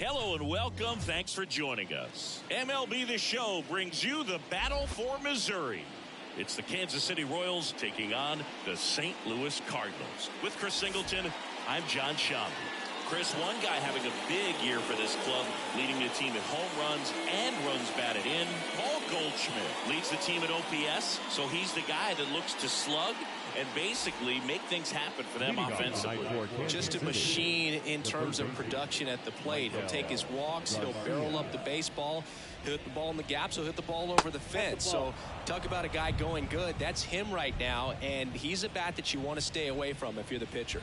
Hello and welcome. Thanks for joining us. MLB The Show brings you the battle for Missouri. It's the Kansas City Royals taking on the St. Louis Cardinals. With Chris Singleton, I'm John Shambi. Chris, one guy having a big year for this club, leading the team in home runs and runs batted in. Paul Goldschmidt leads the team at OPS, so he's the guy that looks to slug and basically make things happen for them offensively. Just a machine in terms of production at the plate. He'll take his walks, he'll barrel up the baseball, he'll hit the ball in the gaps, he'll hit the ball over the fence. So talk about a guy going good. That's him right now, and he's a bat that you want to stay away from if you're the pitcher.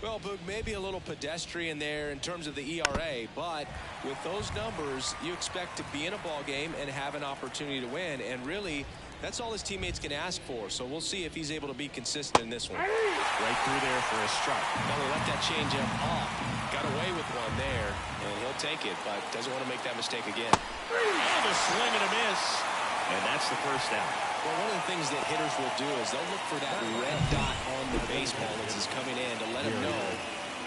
Well, Boog, maybe a little pedestrian there in terms of the ERA, but with those numbers, you expect to be in a ball game and have an opportunity to win, and really, that's all his teammates can ask for. So we'll see if he's able to be consistent in this one. Right through there for a strike. Well, he let that changeup off. Got away with one there, and he'll take it, but doesn't want to make that mistake again. And a swing and a miss, and that's the first out. Well, one of the things that hitters will do is they'll look for that red dot on the baseball as it's coming in to let them know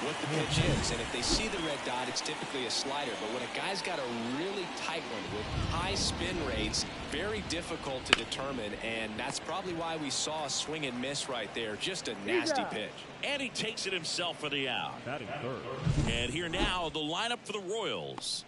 what the pitch is. And if they see the red dot, it's typically a slider. But when a guy's got a really tight one with high spin rates, very difficult to determine. And that's probably why we saw a swing and miss right there. Just a nasty pitch. And he takes it himself for the out. And here now, the lineup for the Royals.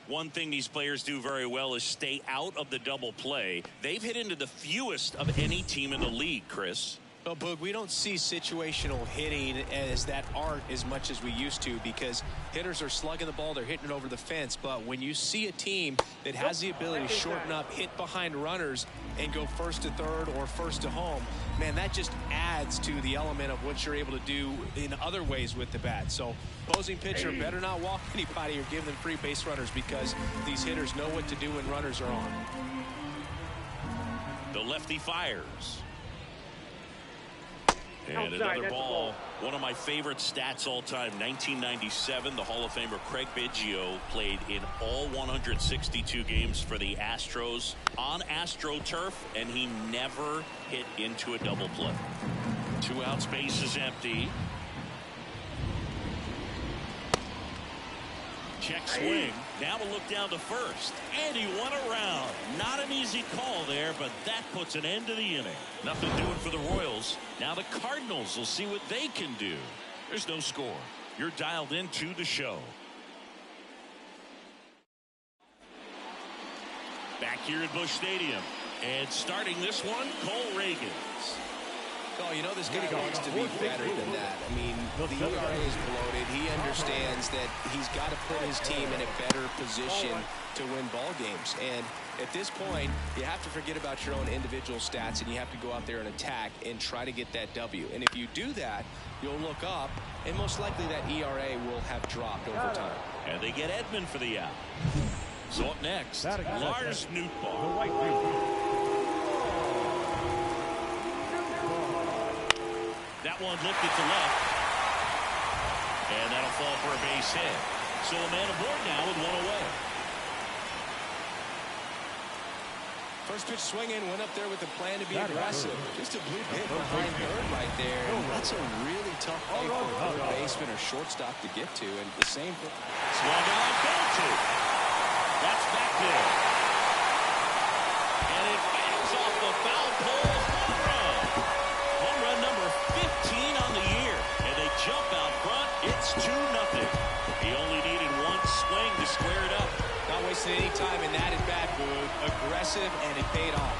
One thing these players do very well is stay out of the double play. They've hit into the fewest of any team in the league, Chris. Well, Boog, we don't see situational hitting as that art as much as we used to because hitters are slugging the ball, they're hitting it over the fence. But when you see a team that has the ability to shorten up, hit behind runners, and go first to third or first to home, man, that just adds to the element of what you're able to do in other ways with the bat. So opposing pitcher better not walk anybody or give them free base runners because these hitters know what to do when runners are on. The lefty fires. And another ball. One of my favorite stats all time, 1997, the Hall of Famer Craig Biggio played in all 162 games for the Astros on AstroTurf, and he never hit into a double play. 2 outs, base is empty. Check swing. Now we'll look down to first. And he won around. Not an easy call there, but that puts an end to the inning. Nothing doing for the Royals. Now the Cardinals will see what they can do. There's no score. You're dialed into the show. Back here at Busch Stadium. And starting this one, Cole Ragans. Oh, you know this guy wants to be better than that. I mean, the ERA is bloated. He understands that he's got to put his team in a better position to win ball games. And at this point, you have to forget about your own individual stats, and you have to go out there and attack and try to get that W. And if you do that, you'll look up, and most likely that ERA will have dropped over time. And they get Edman for the out. So up next, Lars Nootbaar. That one lifted to left. And that'll fall for a base hit. So a man aboard now with one away. First pitch swinging, went up there with the plan to be aggressive. Just a blue hit behind third right there. That's a really tough play for a third baseman or shortstop to get to. And the same. Swung on, goal to. That's back there. And it bangs off the foul pole. Home run. Home run number 15 on the year. And they jump out front. It's 2-0. He only needed one swing to square it up. Not wasting any time in that at bat, Boog. Aggressive, and it paid off.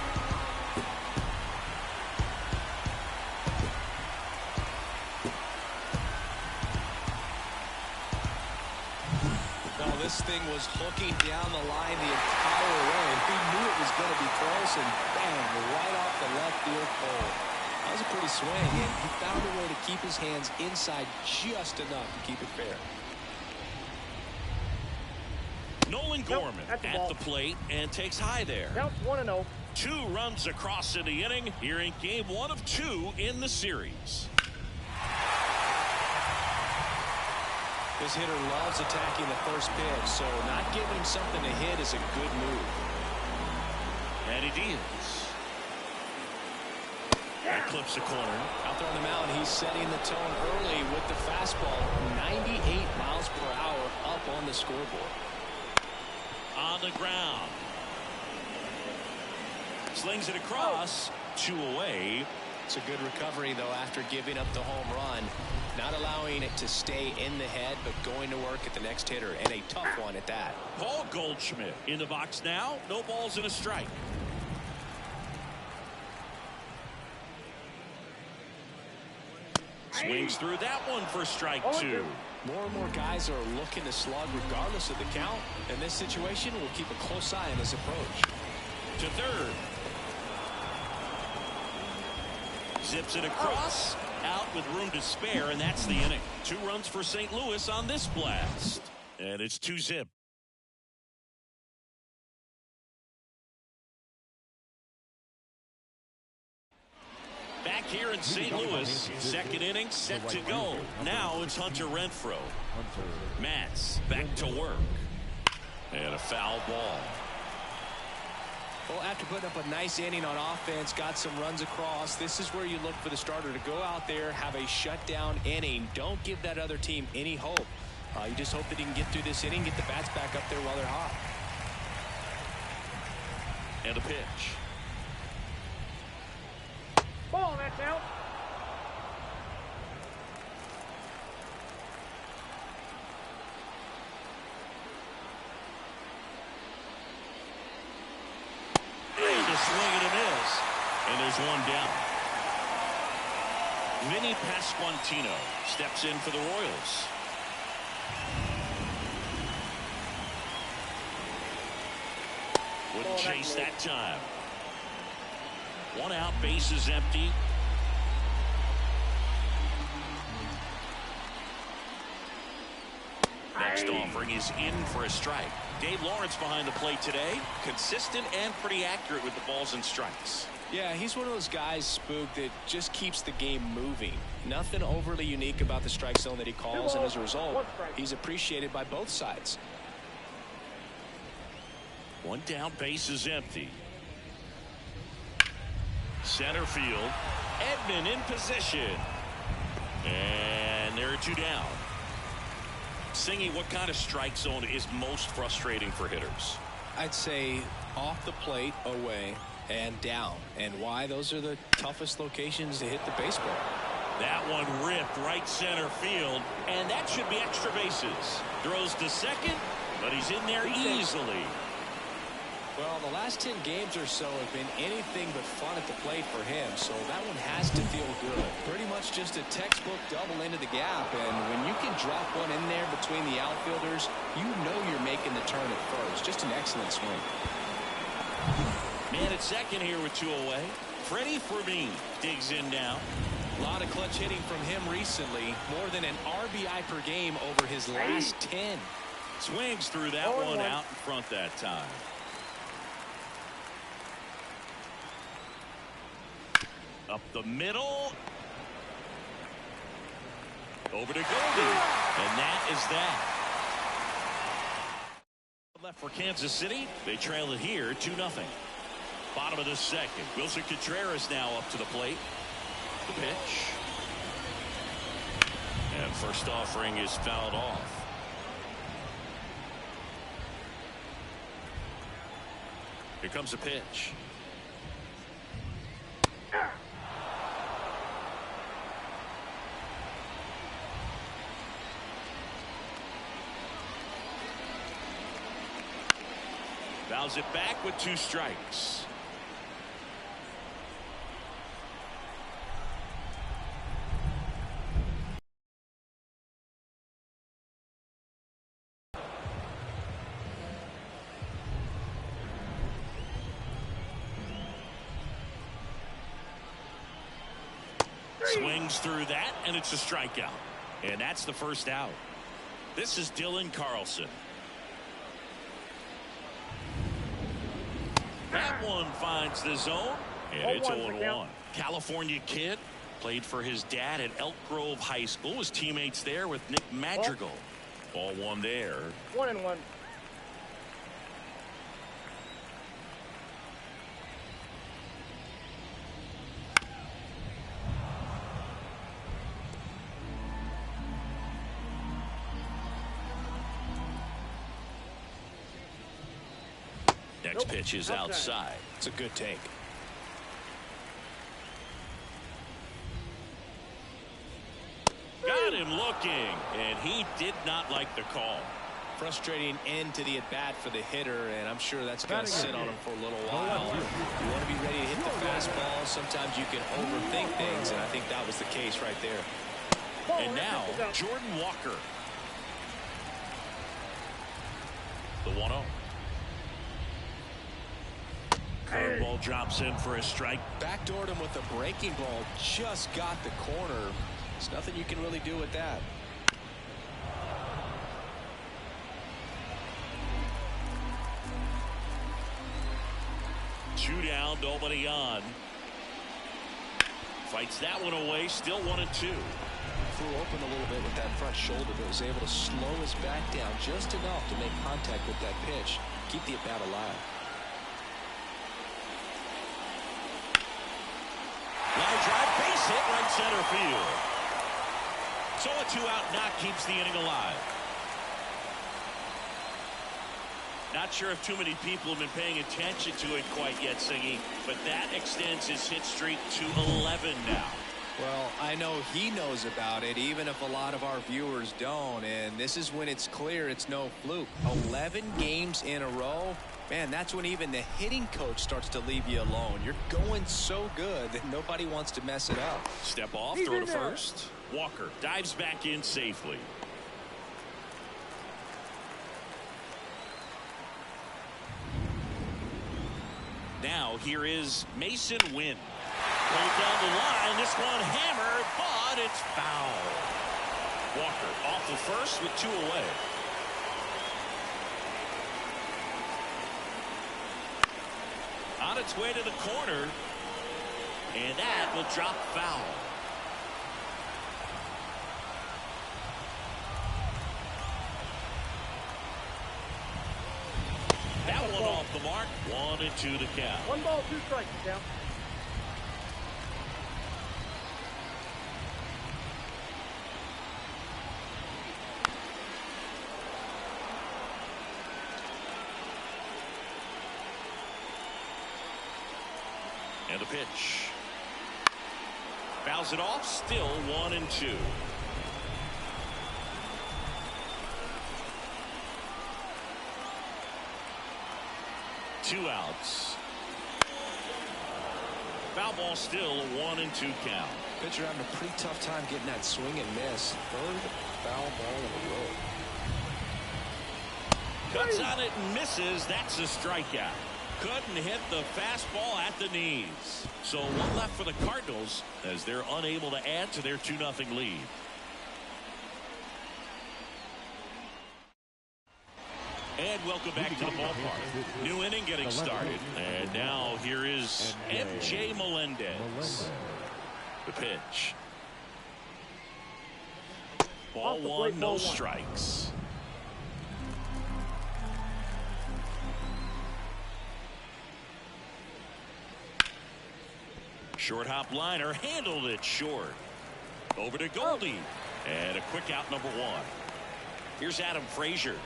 Well, this thing was hooking down the line the entire way. He knew it was going to be close, and bang, right off the left field pole. That was a pretty swing, and he found a way to keep his hands inside just enough to keep it fair. Nolan Gorman at the plate and takes high there. Counts 1-0. 2 runs across in the inning here in game 1 of 2 in the series. This hitter loves attacking the first pitch, so not giving him something to hit is a good move. And he deals. That clips the corner. Out there on the mound, he's setting the tone early with the fastball. 98 miles per hour up up on the scoreboard. On the ground. Slings it across. 2 away. It's a good recovery, though, after giving up the home run. Not allowing it to stay in the head, but going to work at the next hitter, and a tough one at that. Paul Goldschmidt in the box now. No balls and a strike. Swings through that one for strike 2. More and more guys are looking to slug regardless of the count. In this situation, we'll keep a close eye on his approach. To third. Zips it across. Out with room to spare, and that's the inning. 2 runs for St. Louis on this blast. And it's 2-zip. Back here in St. Louis, second inning set to go. Now it's Hunter Renfroe. Matz back to work. And a foul ball. Well, after putting up a nice inning on offense, got some runs across, this is where you look for the starter to go out there, have a shutdown inning. Don't give that other team any hope. You just hope that he can get through this inning, get the bats back up there while they're hot. And a pitch. Ball, that's out. And a swing and a miss. And there's one down. Vinny Pasquantino steps in for the Royals. Wouldn't chase that time. 1 out, bases empty. Next offering is in for a strike. Dave Lawrence behind the plate today. Consistent and pretty accurate with the balls and strikes. Yeah, he's one of those guys, Spook, that just keeps the game moving. Nothing overly unique about the strike zone that he calls, and as a result, he's appreciated by both sides. 1 down, bases empty. Center field. Edman in position. And there are 2 down. Singy, what kind of strike zone is most frustrating for hitters? I'd say off the plate, away, and down. And why? Those are the toughest locations to hit the baseball. That one ripped right center field, and that should be extra bases. Throws to second, but he's in there easily. Well, the last 10 games or so have been anything but fun at the plate for him, so that one has to feel good. Pretty much just a textbook double into the gap, and when you can drop one in there between the outfielders, you know you're making the turn at first. Just an excellent swing. Man at second here with 2 away. Freddie Fermin digs in now. A lot of clutch hitting from him recently, more than an RBI per game over his last 10. Swings through that one out in front that time. Up the middle. Over to Goldie. And that is that. Left for Kansas City. They trail it here 2-0. Bottom of the second. Wilson Contreras now up to the plate. The pitch. And first offering is fouled off. Here comes a pitch. Fouls it back with 2 strikes. Swings through that, and it's a strikeout. And that's the first out. This is Dylan Carlson. That one finds the zone, and it's 0-1. California kid, played for his dad at Elk Grove High School. His teammates there with Nick Madrigal. Ball 1 there. 1-1. Next pitch is outside. It's a good take. Got him looking, and he did not like the call. Frustrating end to the at-bat for the hitter, and I'm sure that's going to sit on him for a little while. You want to be ready to hit the fastball. Sometimes you can overthink things, and I think that was the case right there. And now, Jordan Walker. The 1-0. Curveball drops in for a strike. Backdoored him with a breaking ball. Just got the corner. There's nothing you can really do with that. Two down, nobody on. Fights that one away, still 1-2. Flew open a little bit with that front shoulder, but was able to slow his back down just enough to make contact with that pitch. Keep the at-bat alive. Line drive, base hit, right center field. So a 2-out knock keeps the inning alive. Not sure if too many people have been paying attention to it quite yet, Singy, but that extends his hit streak to 11 now. Well, I know he knows about it, even if a lot of our viewers don't, and this is when it's clear it's no fluke. 11 games in a row. Man, that's when even the hitting coach starts to leave you alone. You're going so good that nobody wants to mess it up. Step off, throw to first. Walker dives back in safely. Now here is Mason Wynn. Pulled down the line. This one hammered, but it's foul. Walker off the first with 2 away. On its way to the corner. And that will drop foul. That one off the mark. 1-2 to count. 1 ball, 2 strikes, down. And the pitch. Fouls it off. Still 1-2. Two outs. Foul ball, still a 1-2 count. Pitcher having a pretty tough time getting that swing and miss. Third foul ball in a row. Cuts on it and misses. That's a strikeout. Couldn't hit the fastball at the knees. So one left for the Cardinals as they're unable to add to their 2-0 lead. And welcome back to the ballpark. New inning getting started. And now here is MJ Melendez. The pitch. Ball 1, no strikes. Short hop liner, handled it short. Over to Goldie. And a quick out, number 1. Here's Adam Frazier.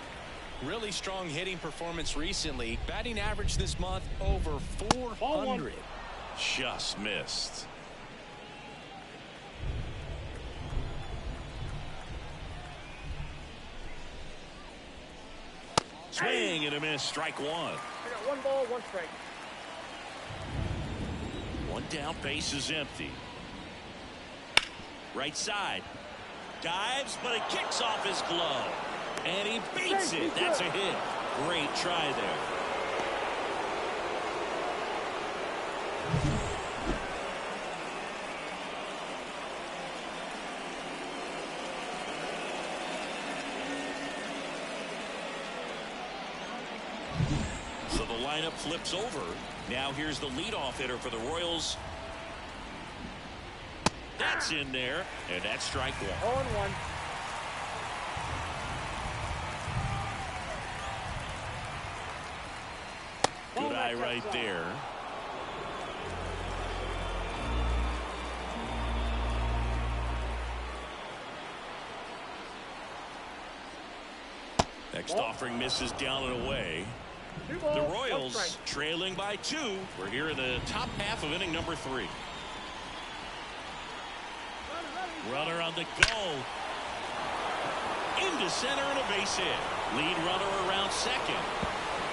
Really strong hitting performance recently. Batting average this month over 400. Just missed. Swing and a miss. Strike 1. I got 1 ball, 1 strike. One down, base is empty. Right side. Dives, but it kicks off his glove. And he beats it. That's a hit. Great try there. So the lineup flips over. Now here's the leadoff hitter for the Royals. That's in there, and that's strike 1. 0-1. Good eye right there. Next offering misses down and away. 2 balls, The 1 Royals strike. trailing by 2. We're here in the top half of inning number 3. Runner on the go. Into center and a base hit. Lead runner around second.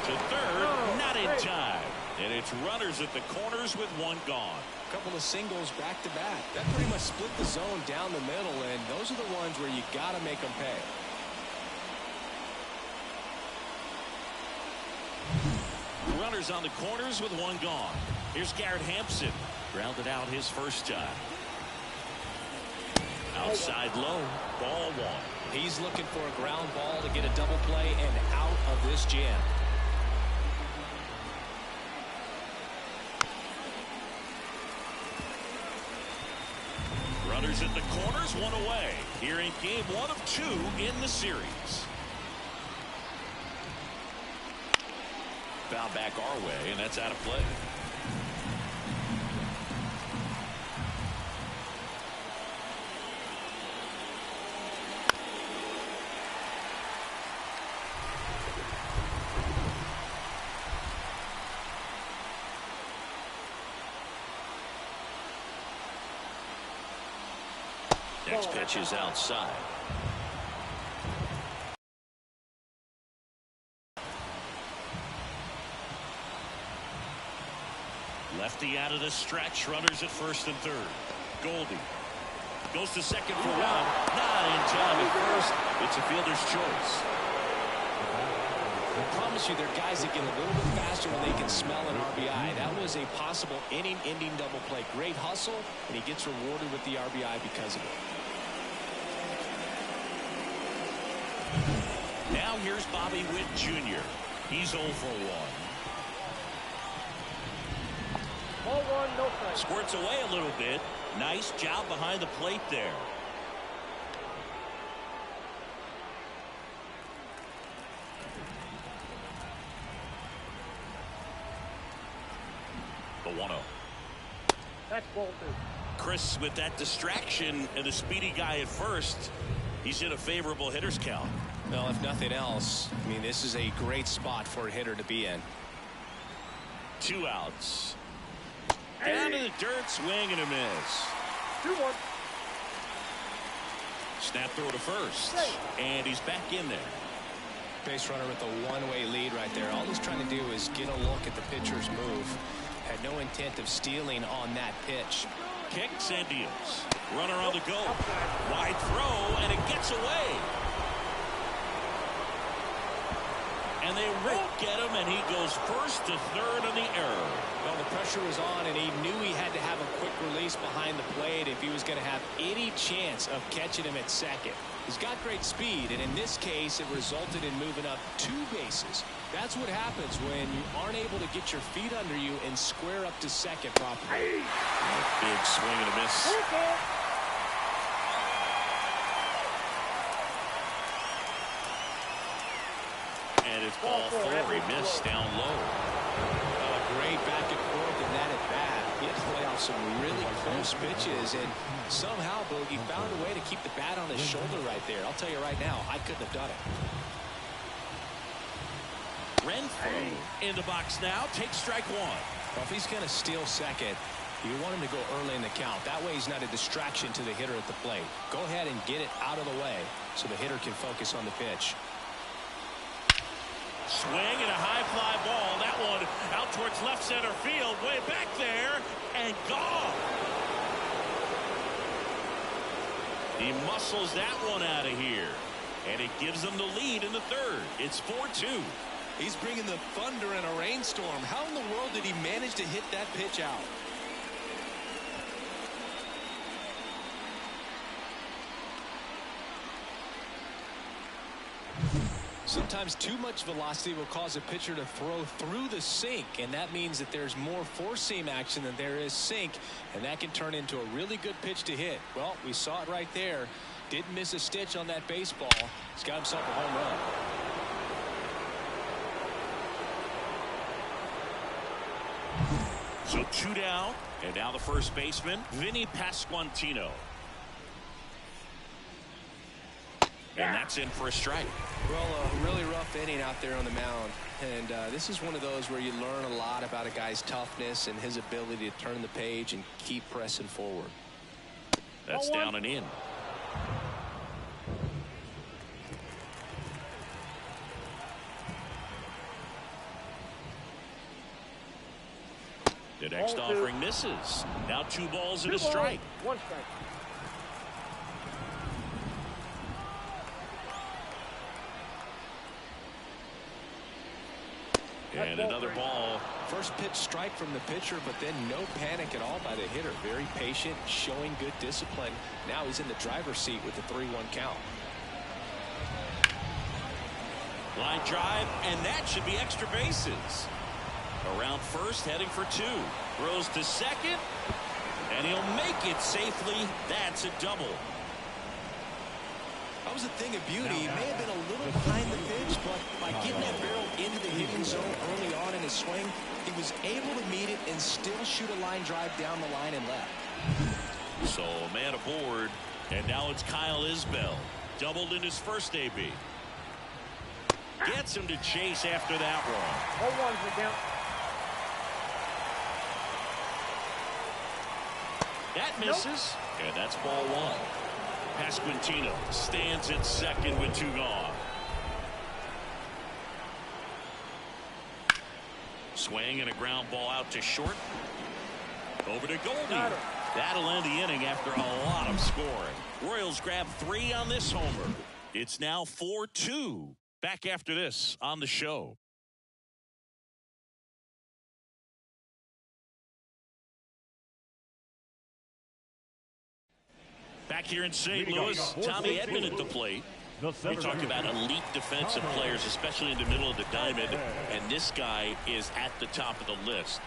To third, not in time. And it's runners at the corners with 1 gone. A couple of singles back to back. That pretty much split the zone down the middle, and those are the ones where you got to make them pay. Runners on the corners with 1 gone. Here's Garrett Hampson. Grounded out his first time. Outside low, ball 1. He's looking for a ground ball to get a double play and out of this jam. Runners at the corners, 1 away. Here in game 1 of 2 in the series. Foul back our way, and that's out of play. Next pitch is outside. Lefty out of the stretch. Runners at first and third. Goldie goes to second for 1. Not in time at first. It's a fielder's choice. I promise you, there are guys that get a little bit faster when they can smell an RBI. That was a possible inning-ending double play. Great hustle, and he gets rewarded with the RBI because of it. Now here's Bobby Witt Jr. He's 0 for 1. Ball 1, no strike. Squirts away a little bit. Nice job behind the plate there. The 1-0. That's ball 2. Chris, with that distraction and a speedy guy at first, he's in a favorable hitter's count. Well, if nothing else, I mean, this is a great spot for a hitter to be in. 2 outs. Down to the dirt, swing and a miss. 2-1. Snap throw to first. And he's back in there. Base runner with a one-way lead right there. All he's trying to do is get a look at the pitcher's move. Had no intent of stealing on that pitch. Kicks and deals. Runner on the go. Wide throw, and it gets away. And they won't get him, and he goes first to third on the error. Well, the pressure was on, and he knew he had to have a quick release behind the plate if he was going to have any chance of catching him at second. He's got great speed, and in this case, it resulted in moving up 2 bases. That's what happens when you aren't able to get your feet under you and square up to second properly. Big swing and a miss. And it's ball 4. He missed down low. Great back and forth in that at bat. He had to play off some really close pitches, and somehow Bogey found a way to keep the bat on his shoulder right there. I'll tell you right now, I couldn't have done it. Renfroe in the box now. Takes strike 1. Well, if he's going to steal second, you want him to go early in the count. That way he's not a distraction to the hitter at the plate. Go ahead and get it out of the way so the hitter can focus on the pitch. Swing and a high fly ball. That one out towards left center field. Way back there and gone. He muscles that one out of here. And it gives them the lead in the third. It's 4-2. He's bringing the thunder in a rainstorm. How in the world did he manage to hit that pitch out? Sometimes too much velocity will cause a pitcher to throw through the sink, and that means that there's more four-seam action than there is sink, and that can turn into a really good pitch to hit. Well, we saw it right there. Didn't miss a stitch on that baseball. He's got himself a home run. So 2 down, and now the first baseman, Vinny Pasquantino. And that's in for a strike. Well, a really rough inning out there on the mound. And this is one of those where you learn a lot about a guy's toughness and his ability to turn the page and keep pressing forward. That's down and in. The next offering misses. Now 2 balls and a strike. 1 strike. And another ball. First pitch strike from the pitcher, but then no panic at all by the hitter. Very patient, showing good discipline. Now he's in the driver's seat with the 3-1 count. Line drive, and that should be extra bases. Around first, heading for 2. Throws to second, and he'll make it safely. That's a double. That was a thing of beauty. He may have been a little behind the pitch, but by getting that barrel into the hitting zone early on in his swing, he was able to meet it and still shoot a line drive down the line and left. So a man aboard, and now it's Kyle Isbell. Doubled in his first AB. Gets him to chase after that one. 0-1 for count. That misses, and that's ball 1. Pasquantino stands at second with 2 gone. Swing and a ground ball out to short. Over to Goldie. That'll end the inning after a lot of scoring. Royals grab 3 on this homer. It's now 4-2. Back after this on the show. Back here in St. Louis, Tommy Edman at the plate. We talked about elite defensive players, especially in the middle of the diamond, and this guy is at the top of the list.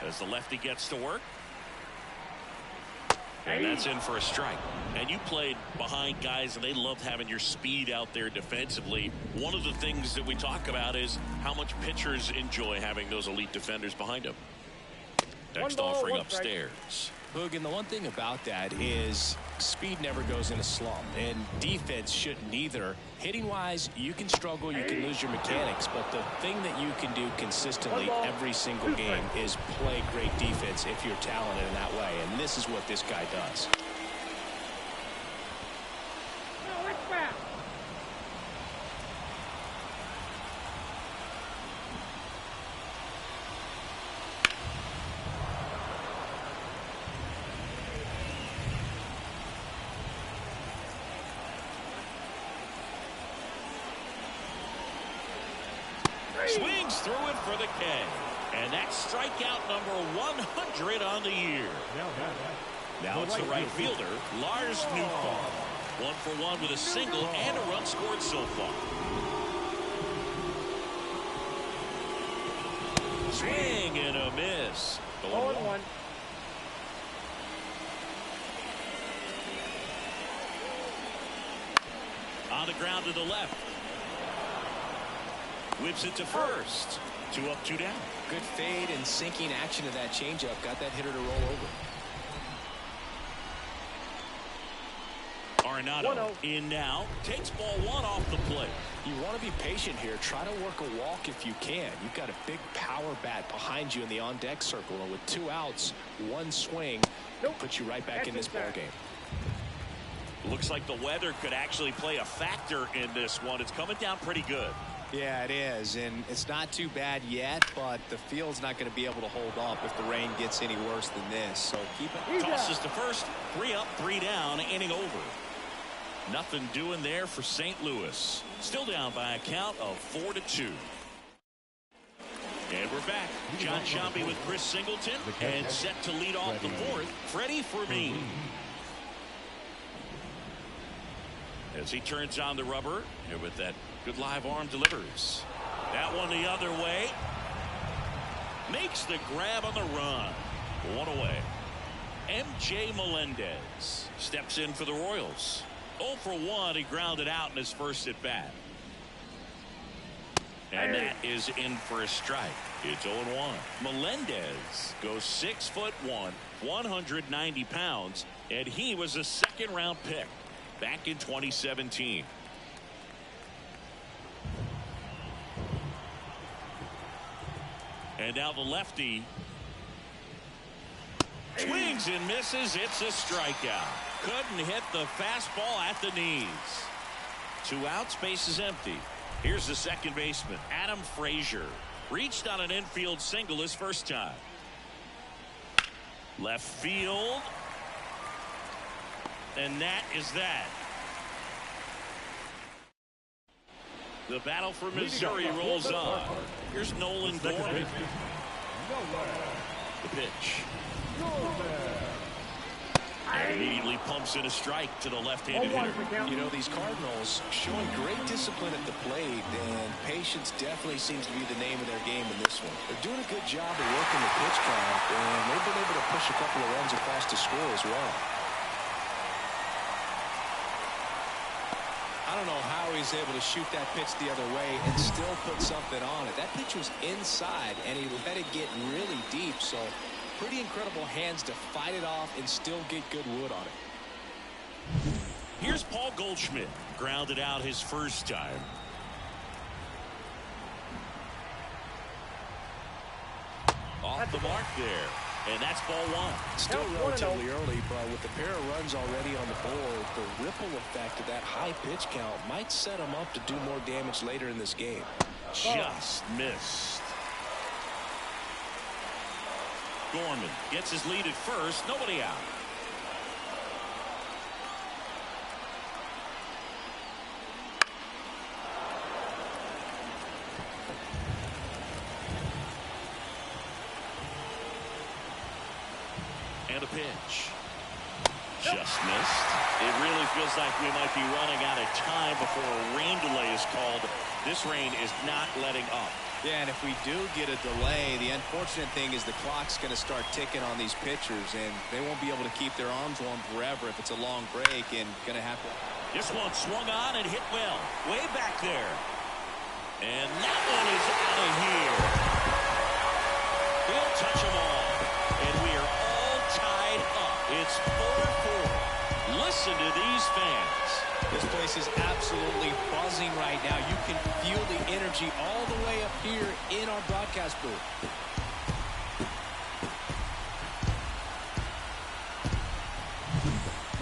As the lefty gets to work. And that's in for a strike. And you played behind guys, and they loved having your speed out there defensively. One of the things that we talk about is how much pitchers enjoy having those elite defenders behind them. Next offering upstairs. Boog, and the one thing about that is speed never goes in a slump, and defense shouldn't either. Hitting wise, you can struggle, you can lose your mechanics, but the thing that you can do consistently every single game is play great defense if you're talented in that way, and this is what this guy does. Swings through it for the K. And that's strikeout number 100 on the year. Now it's the right fielder, Lars Nootbaar. 1 for 1 with a single and a run scored so far. Swing and a miss. 0-1. On the ground to the left. Whips it to first. 2 up, 2 down. Good fade and sinking action of that changeup. Got that hitter to roll over. Arenado in now. Takes ball 1 off the plate. You want to be patient here. Try to work a walk if you can. You've got a big power bat behind you in the on-deck circle. And with 2 outs, 1 swing, puts you right back in this ballgame. Looks like the weather could actually play a factor in this one. It's coming down pretty good. Yeah, it is, and it's not too bad yet, but the field's not going to be able to hold up if the rain gets any worse than this. So keep it. Tosses to first. 3 up, 3 down, inning over. Nothing doing there for St. Louis. Still down by a count of 4-2. And we're back. John Sciambi with Chris Singleton, and set to lead off the 4th, Freddie Fermin. As he turns on the rubber, and with that good live arm delivers. That one the other way. Makes the grab on the run. 1 away. MJ Melendez steps in for the Royals. 0 for 1. He grounded out in his first at bat. And that is in for a strike. It's 0-1. Melendez goes 6'1", 190 pounds, and he was a 2nd-round pick. back in 2017. And now the lefty swings and misses. It's a strikeout. Couldn't hit the fastball at the knees. 2 outs, base is empty. Here's the second baseman, Adam Frazier. Reached on an infield single his first time. Left field. And that is that. The battle for Missouri rolls on. Here's Nolan Gorman. The pitch. And immediately pumps in a strike to the left-handed hitter. You know, these Cardinals showing great discipline at the plate, and patience definitely seems to be the name of their game in this one. They're doing a good job of working the pitch count, and they've been able to push a couple of runs across the score as well. I don't know how he's able to shoot that pitch the other way and still put something on it. That pitch was inside, and he let it get really deep, so pretty incredible hands to fight it off and still get good wood on it. Here's Paul Goldschmidt. Grounded out his first time. Off the mark there. And that's ball 1. Still relatively early, but with a pair of runs already on the board, the ripple effect of that high pitch count might set him up to do more damage later in this game. Just missed. Gorman gets his lead at first. Nobody out. And a pitch. Just missed. It really feels like we might be running out of time before a rain delay is called. This rain is not letting up. Yeah, and if we do get a delay, the unfortunate thing is the clock's going to start ticking on these pitchers, and they won't be able to keep their arms warm forever if it's a long break, and going to have to. This one swung on and hit well. Way back there. And that one is out of here. He'll touch them all. And we are all tied up. It's 4-4. Listen to these fans. This place is absolutely buzzing right now. You can feel the energy all the way up here in our broadcast booth.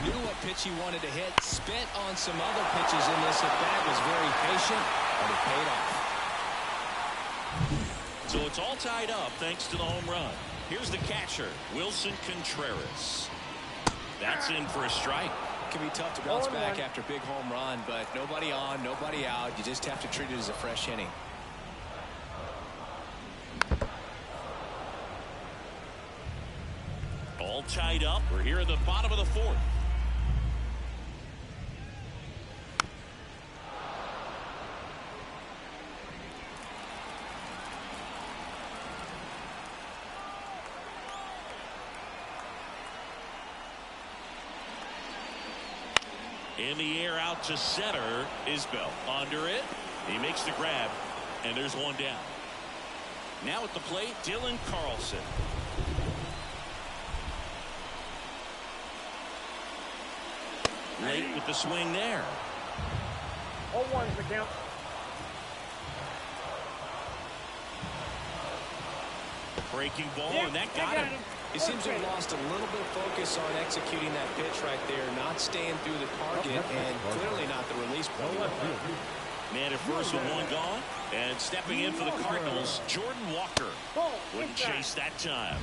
Knew what pitch he wanted to hit. Spent on some other pitches in this at-bat. Was very patient, but it paid off. So it's all tied up thanks to the home run. Here's the catcher, Wilson Contreras. That's in for a strike. It can be tough to bounce back after a big home run, but nobody on, nobody out. You just have to treat it as a fresh inning. All tied up. We're here at the bottom of the 4th. In the air out to center is Bell. Under it. He makes the grab. And there's one down. Now at the plate, Dylan Carlson. Late with the swing there. 0-1's the count. Breaking ball, and that got him. He seems to have lost a little bit of focus on executing that pitch right there, not staying through the target, and clearly not the release point. Man at first with one gone, and stepping in for the Cardinals, Jordan Walker. Wouldn't chase that time.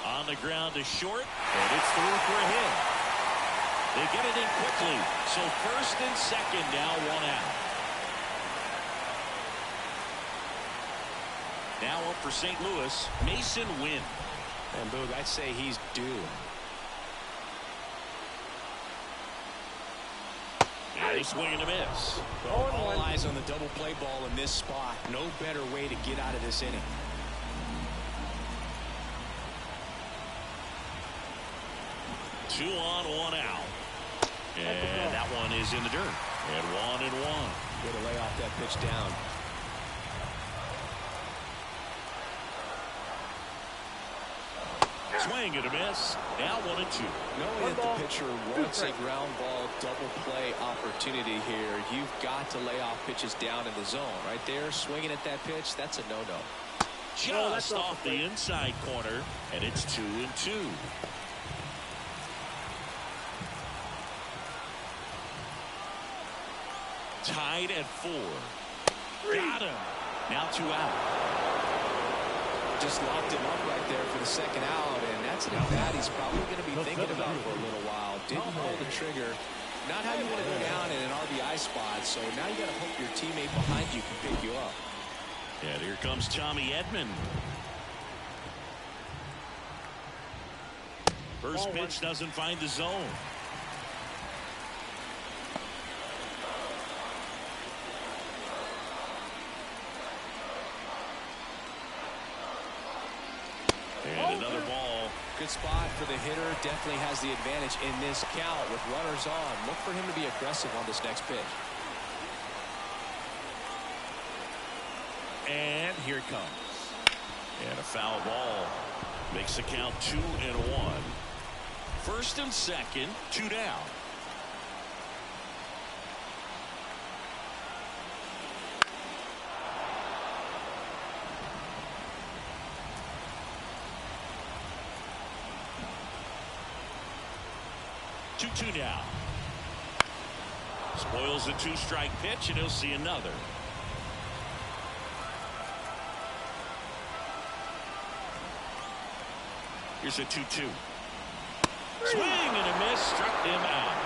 On the ground to short, and it's through for a hit. They get it in quickly. So first and second now, 1 out. Now up for St. Louis, Mason Wynn. And Boog, I'd say he's due. And a swing and a miss. All eyes on the double play ball in this spot. No better way to get out of this inning. Two on, 1 out. And that one is in the dirt. And 1-1. Way to lay off that pitch down. Swing and a miss. Now 1-2. Knowing that the pitcher wants a ground ball double play opportunity here, you've got to lay off pitches down in the zone. Right there, swinging at that pitch, that's a no-no. Just off the inside corner, and it's 2-2. Tied at 4. Got him. Now 2 out. Just locked him up right there for the second out, and that's an at-bat he's probably going to be thinking about for a little while. Didn't pull the trigger. Not how you want to go down in an RBI spot, so now you got to hope your teammate behind you can pick you up. And here comes Tommy Edman. First pitch doesn't find the zone. And another ball. Good spot for the hitter. Definitely has the advantage in this count with runners on. Look for him to be aggressive on this next pitch. And here it comes. And a foul ball. Makes the count 2-1. First and second, 2 down. Two now. Spoils the 2-strike pitch, and he'll see another. Here's a 2-2. Swing and a miss, struck him out.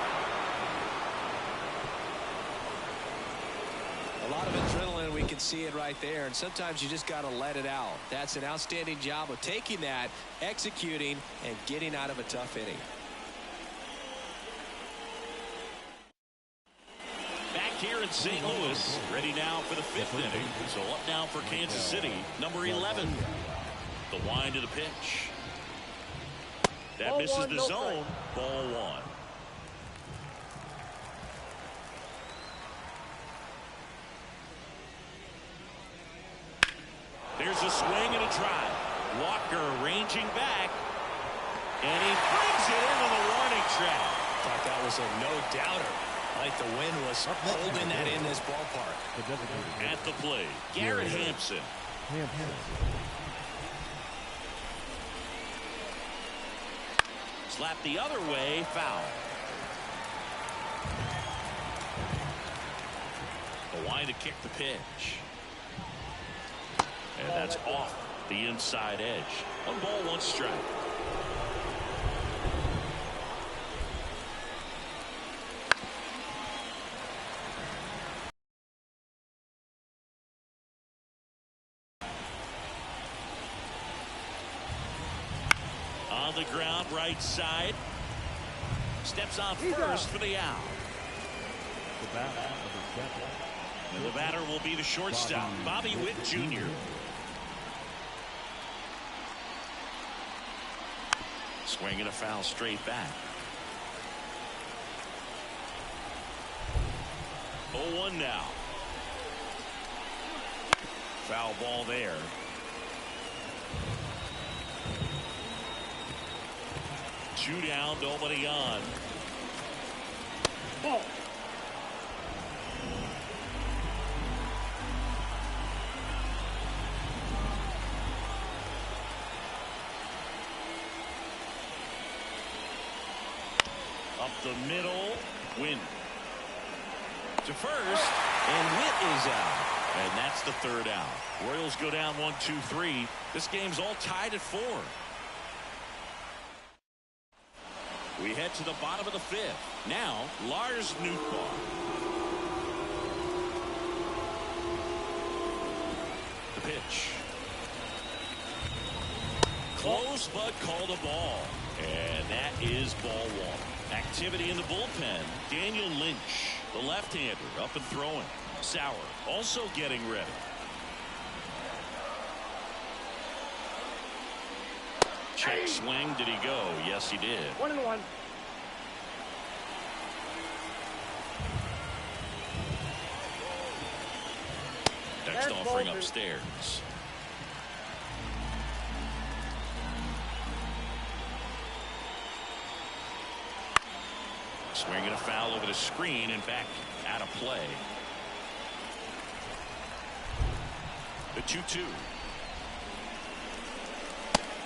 A lot of adrenaline, we can see it right there, and sometimes you just got to let it out. That's an outstanding job of taking that, executing, and getting out of a tough inning. Here in St. Louis, ready now for the 5th inning. So up now for Kansas City, number 11. The wind to the pitch. That misses the zone. Ball 1. There's a swing and a drive. Walker ranging back, and he brings it into the warning track. Thought that was a no-doubter. Like the wind was holding that in this ballpark. At the plate, Garrett Hampson. Slap the other way, foul. The line to kick the pitch. And that's off the inside edge. 1 ball, 1 strike. On the ground, right side. Steps on first for the out. And the batter will be the shortstop, Bobby Witt Jr. Swing and a foul straight back. 0-1 now. Foul ball there. Two down, nobody on. Ball. Up the middle, Win to first, and Witt is out. And that's the 3rd out. Royals go down 1-2-3. This game's all tied at 4. We head to the bottom of the 5th. Now, Lars Nootbaar. The pitch. Close, but called a ball. And that is ball 1. Activity in the bullpen. Daniel Lynch, the left-hander, up and throwing. Sauer also getting ready. Check swing. Did he go? Yes, he did. 1-1. Next offering upstairs. Swing and a foul over the screen and back out of play. The 2-2.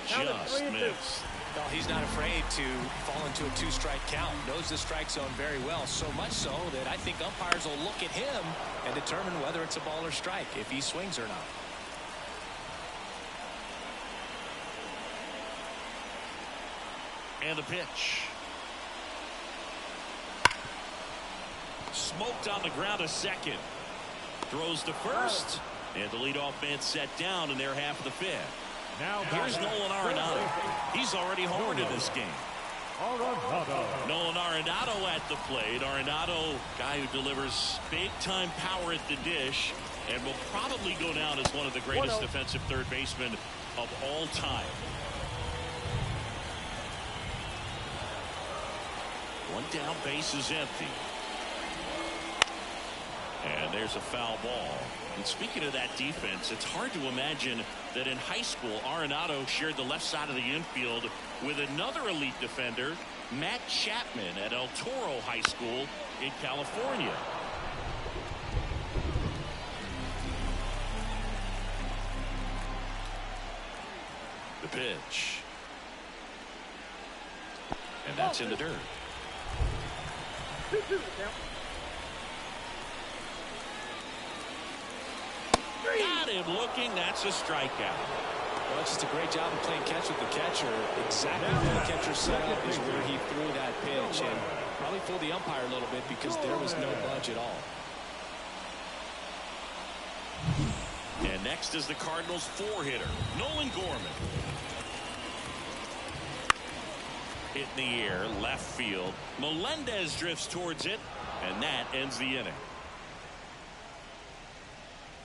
Just missed. No, he's not afraid to fall into a two-strike count. Knows the strike zone very well, so much so that I think umpires will look at him and determine whether it's a ball or strike, if he swings or not. And the pitch. Smoked on the ground a second. Throws to first. And the leadoff man set down in their half of the fifth. Now here's Nolan Arenado. He's already homered in this game. Nolan Arenado at the plate. Arenado, guy who delivers big-time power at the dish and will probably go down as one of the greatest defensive third basemen of all time. One down, base is empty. And there's a foul ball. And speaking of that defense, it's hard to imagine that in high school, Arenado shared the left side of the infield with another elite defender, Matt Chapman, at El Toro High School in California. The pitch. And that's in the dirt. 2-2 the count. Got him looking. That's a strikeout. Well, it's just a great job of playing catch with the catcher. Exactly where the catcher set up is where he threw that pitch, and probably fooled the umpire a little bit because there was no budge at all. And next is the Cardinals' four-hitter, Nolan Gorman. Hit in the air, left field. Melendez drifts towards it, and that ends the inning.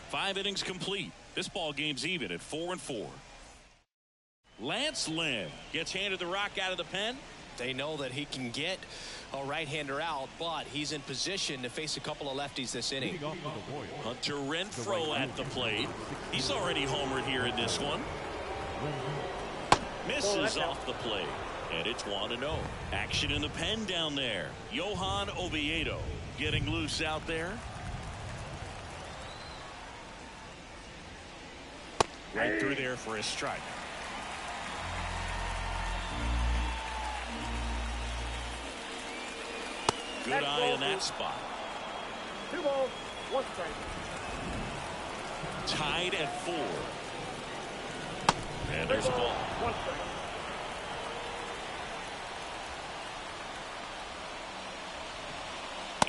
5 innings complete. This ball game's even at 4-4. Lance Lynn gets handed the rock out of the pen. They know that he can get a right-hander out, but he's in position to face a couple of lefties this inning. Hunter Renfroe at the plate. He's already homered here in this one. Misses off the plate. And it's 1-0. Action in the pen down there. Johan Oviedo getting loose out there. Right through there for a strike. Good eye in that spot. 2 balls, 1 strike. Tied at 4. And there's a ball. 1 strike.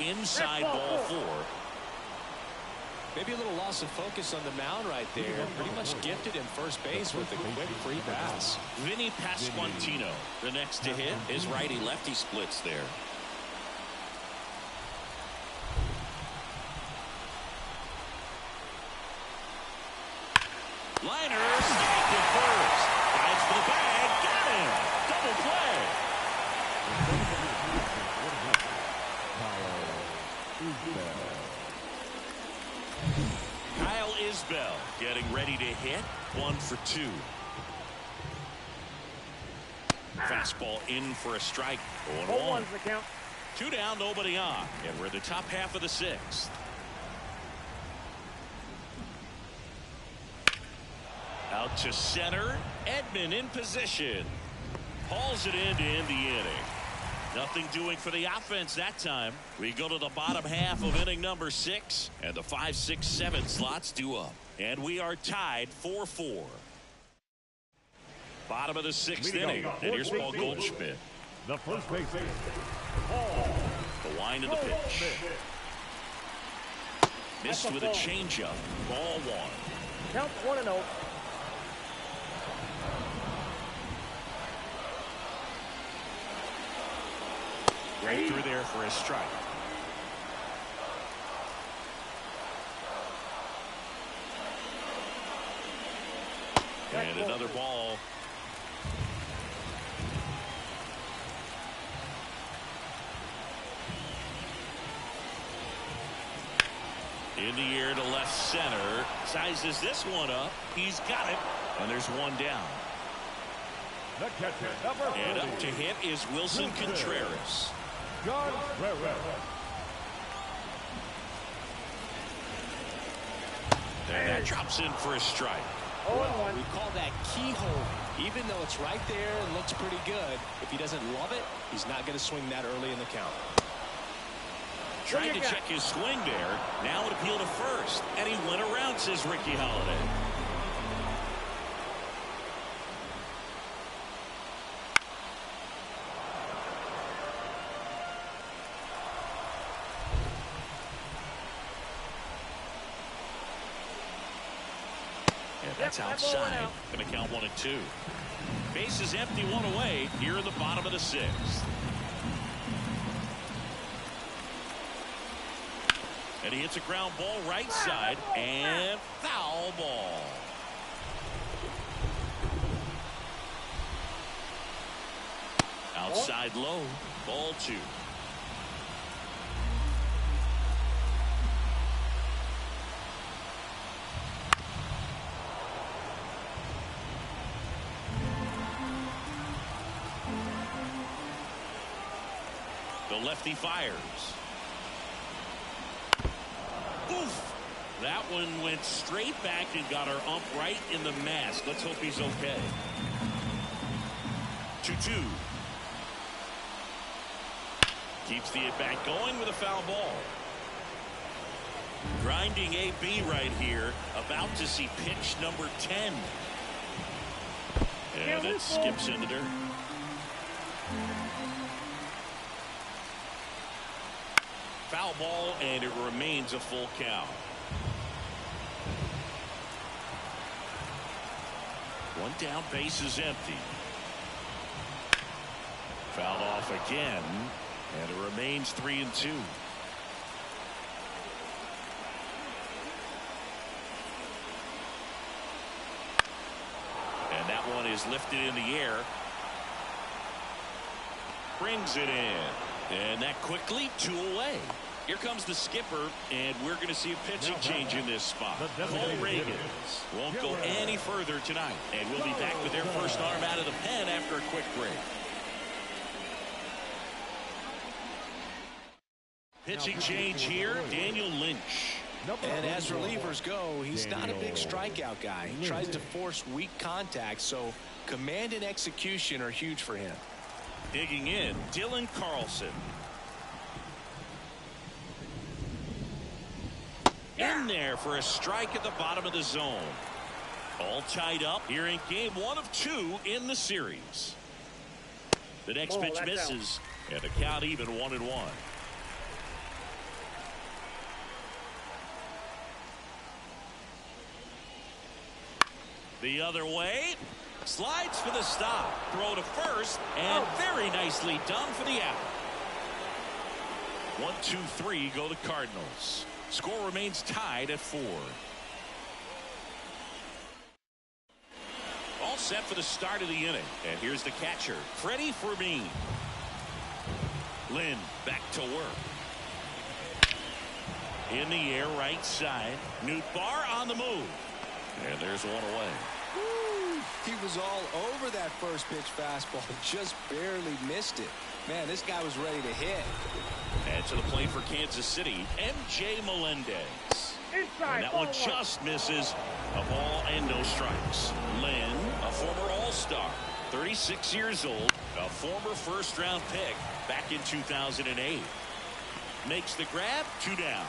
Inside ball 4. Maybe a little loss of focus on the mound right there. Pretty much gifted in first base with a quick free pass. Vinny Pasquantino, the next to hit. His righty-lefty splits there. Liner, strike to first. Guides for the bag, got him. Double play. Kyle Isbell getting ready to hit. 1 for 2. Fastball in for a strike. 0-1. 0-1's the count. 2 down, nobody on. And we're in the top half of the 6th. Out to center. Edman in position. Hauls it in to end the inning. Nothing doing for the offense that time. We go to the bottom half of inning number 6, and the 5, 6, 7 slots due up. And we are tied 4-4. Bottom of the 6th inning. And here's Paul Goldschmidt. The first base. The wind of the pitch. Missed with a changeup. Ball 1. Count 1-0. Right through there for a strike. And another ball. In the air to left center. Sizes this one up. He's got it. And there's 1 down. The catcher, number And 30. up to hit is Wilson Contreras. And that drops in for a strike. Well, we call that keyhole. Even though it's right there and looks pretty good, if he doesn't love it, he's not going to swing that early in the count. Tried to check his swing there. Now it appealed to first. And he went around, says Ricky Holiday. That's outside. Going to count 1-2. Base is empty, one away here in the bottom of the sixth. And he hits a ground ball right side and foul ball. Outside low, ball 2. The lefty fires. Oof! That one went straight back and got our ump right in the mask. Let's hope he's okay. 2-2. Keeps the at-bat going with a foul ball. Grinding AB right here. About to see pitch number 10. And it skips into dirt. Foul ball, and it remains a full count. One down, base is empty. Fouled off again, and it remains 3-2. And that one is lifted in the air. Brings it in. And that quickly, 2 away. Here comes the skipper, and we're going to see a pitching change in this spot. Cole Reagans won't go any further tonight, and we'll be back with their first arm out of the pen after a quick break. Pitching change here, Daniel Lynch. And as relievers go, he's not a big strikeout guy. He tries to force weak contact, so command and execution are huge for him. Digging in, Dylan Carlson. In there for a strike at the bottom of the zone. All tied up here in game 1 of 2 in the series. The next pitch misses, and the count even 1-1. The other way. Slides for the stop. Throw to first, and very nicely done for the out. 1, 2, 3 go the Cardinals. Score remains tied at 4. All set for the start of the inning. And here's the catcher, Freddie Fermin. Lynn back to work. In the air, right side. Nootbaar on the move. And there's one away. He was all over that first pitch fastball, just barely missed it. Man, this guy was ready to hit. And to the plate for Kansas City, M.J. Melendez. And that one just misses. A ball and no strikes. Lynn, a former All-Star, 36 years old, a former first-round pick back in 2008. Makes the grab, 2 down.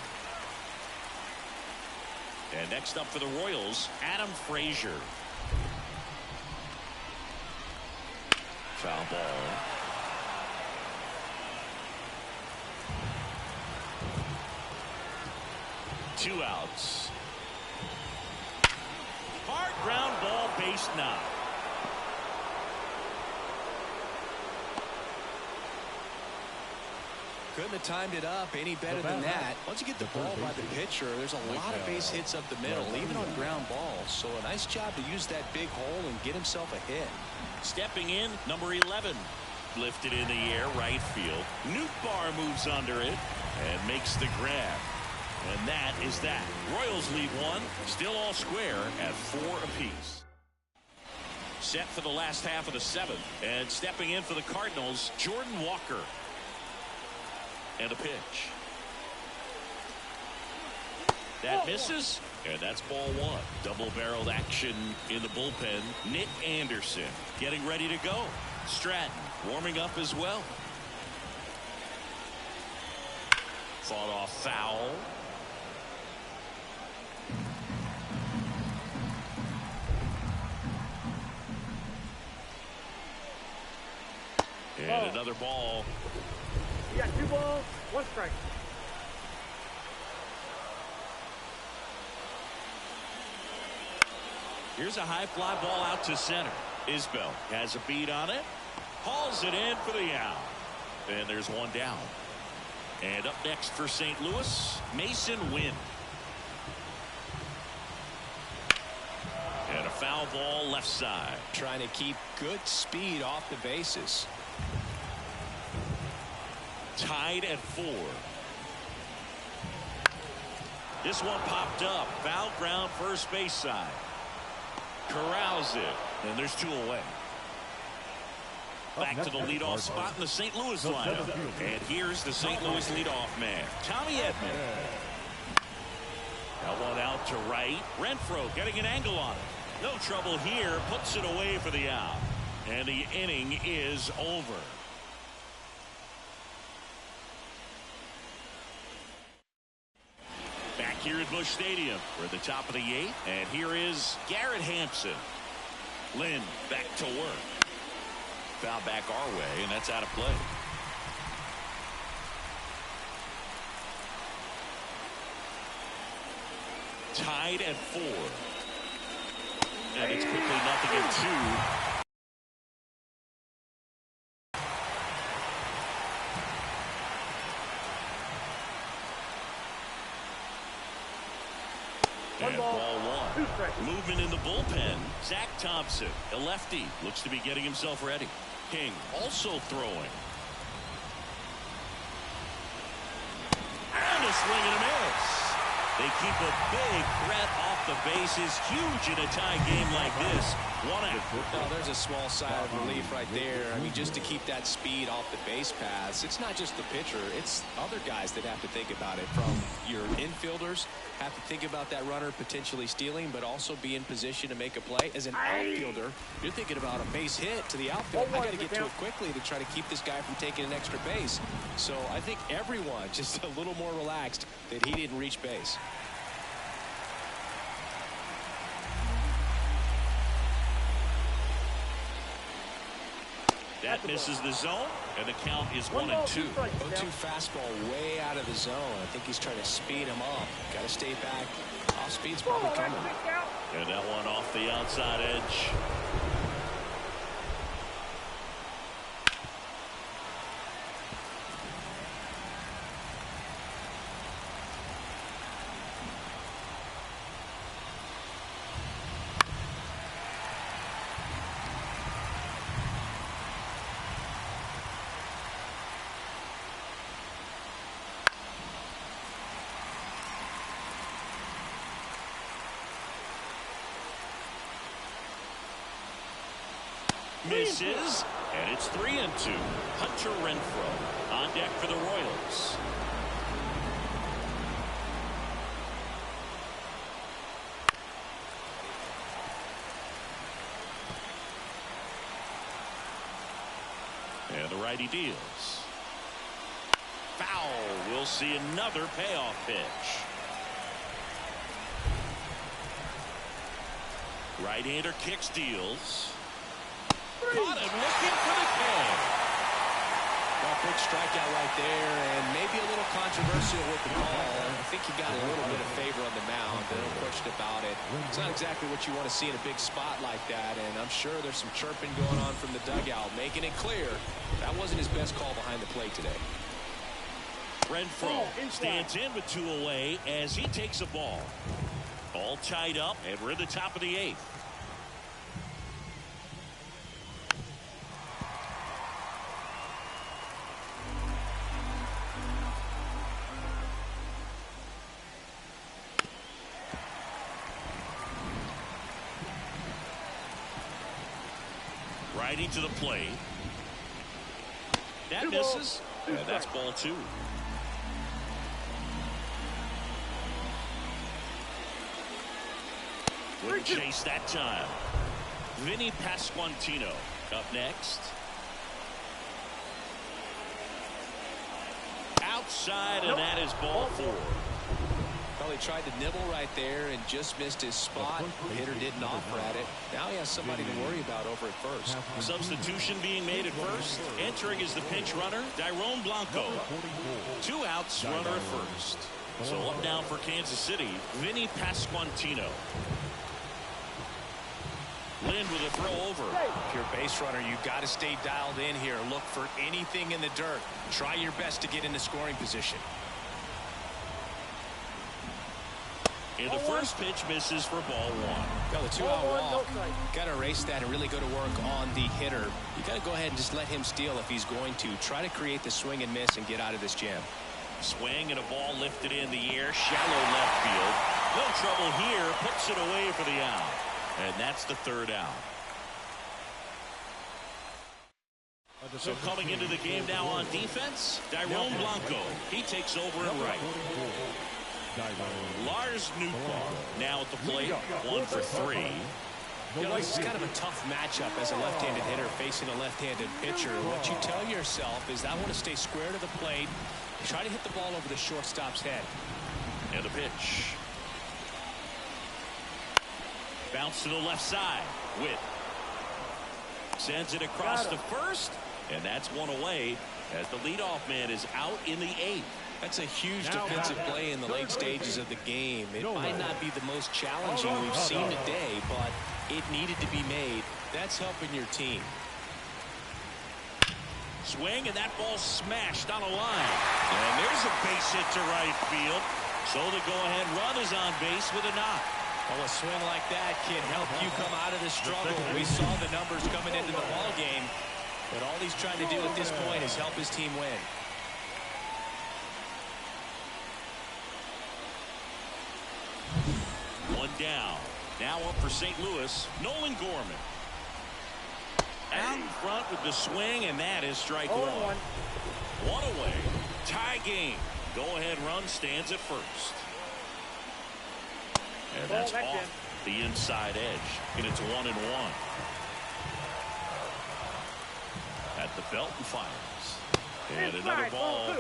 And next up for the Royals, Adam Frazier. Foul ball. Two outs. Hard ground ball, base knock. Couldn't have timed it up any better than that. Once you get the ball by the pitcher, there's a lot of base hits up the middle, even on ground balls. So a nice job to use that big hole and get himself a hit. Stepping in, number 11. Lifted in the air, right field. Nootbaar moves under it and makes the grab. And that is that. Royals lead 1, still all square at 4 apiece. Set for the last half of the 7th. And stepping in for the Cardinals, Jordan Walker. And a pitch. That misses, and that's ball one. Double-barreled action in the bullpen. Nick Anderson getting ready to go. Stratton warming up as well. Fought off foul. And another ball. You got 2 balls, 1 strike. Here's a high fly ball out to center. Isbell has a beat on it. Hauls it in for the out. And there's one down. And up next for St. Louis, Mason Wynn. And a foul ball left side. Trying to keep good speed off the bases. Tied at 4. This one popped up. Foul ground first base side. Corrals it. And there's 2 away. Back to the leadoff spot in the St. Louis lineup. And here's the St. Louis leadoff man, Tommy Edman. That one out to right. Renfroe getting an angle on it. No trouble here. Puts it away for the out. And the inning is over. Back here at Busch Stadium. We're at the top of the 8th. And here is Garrett Hampson. Lynn back to work. Foul back our way, and that's out of play. Tied at 4. And it's quickly 0-2. And ball 1. Movement in the bullpen. Zach Thompson, a lefty, looks to be getting himself ready. King also throwing. And a swing and a miss. They keep a big threat off the bases. Huge in a tie game like this. 1 out. Well, there's a small sigh of relief right there. I mean, just to keep that speed off the base paths. It's not just the pitcher. It's other guys that have to think about it. From your infielders have to think about that runner potentially stealing, but also be in position to make a play. As an outfielder, you're thinking about a base hit to the outfield. I got to get to it quickly to try to keep this guy from taking an extra base. So I think everyone just a little more relaxed that he didn't reach base. That misses the zone, and the count is 1-2. 0-2 fastball way out of the zone. I think he's trying to speed him up. Got to stay back. Off speed's probably coming. And that one off the outside edge. Misses, and it's 3-2. Hunter Renfroe on deck for the Royals. And the righty deals. Foul. We'll see another payoff pitch. Right-hander kicks, deals. Caught him looking for the K. Well, big strikeout right there, and maybe a little controversial with the ball. I think he got a little bit of favor on the mound. No question about it. It's not exactly what you want to see in a big spot like that, and I'm sure there's some chirping going on from the dugout, making it clear that wasn't his best call behind the plate today. Renfroe stands in with 2 away as he takes a ball. All tied up, and we're at the top of the 8th. Righty to the plate. That misses. And that's ball 2. Wouldn't chase that time. Vinny Pasquantino up next. Outside, and that is ball 4. Well, he tried to nibble right there and just missed his spot. The hitter didn't offer at it. Now he has somebody to worry about over at first. Substitution being made at first. Entering is the pinch runner, Dairon Blanco. 2 outs, runner at first. So up now for Kansas City, Vinny Pasquantino. Lind with a throw over. If you're a base runner, you've got to stay dialed in here. Look for anything in the dirt. Try your best to get into scoring position. And the first pitch misses for ball 1. Well, the 2-out walk, got to erase that and really go to work on the hitter. You got to go ahead and just let him steal if he's going to. Try to create the swing and miss and get out of this jam. Swing and a ball lifted in the air, shallow left field. No trouble here, puts it away for the out. And that's the 3rd out. So coming into the game now on defense, Dairon Blanco. He takes over in right. Lars Nootbaar now at the plate, 1 for 3. You know, this is kind of a tough matchup as a left-handed hitter facing a left-handed pitcher. What you tell yourself is I want to stay square to the plate, try to hit the ball over the shortstop's head. And the pitch. Bounce to the left side. Witt sends it across to first, and that's 1 away as the leadoff man is out in the 8th. That's a huge defensive play in the late stages of the game. It might not be the most challenging we've seen today, but it needed to be made. That's helping your team. Swing, and that ball smashed on a line. And there's a base hit to right field. So the go-ahead run is on base with a knock. Well, a swing like that can help you come out of the struggle. We saw the numbers coming into the ball game, but all he's trying to do at this point is help his team win. One down. Now up for St. Louis, Nolan Gorman. Out in front with the swing, and that is strike 1. 1 away. Tie game. Go-ahead run stands at first. And that's off the inside edge. And it's 1-1. At the belt and fires. And another ball.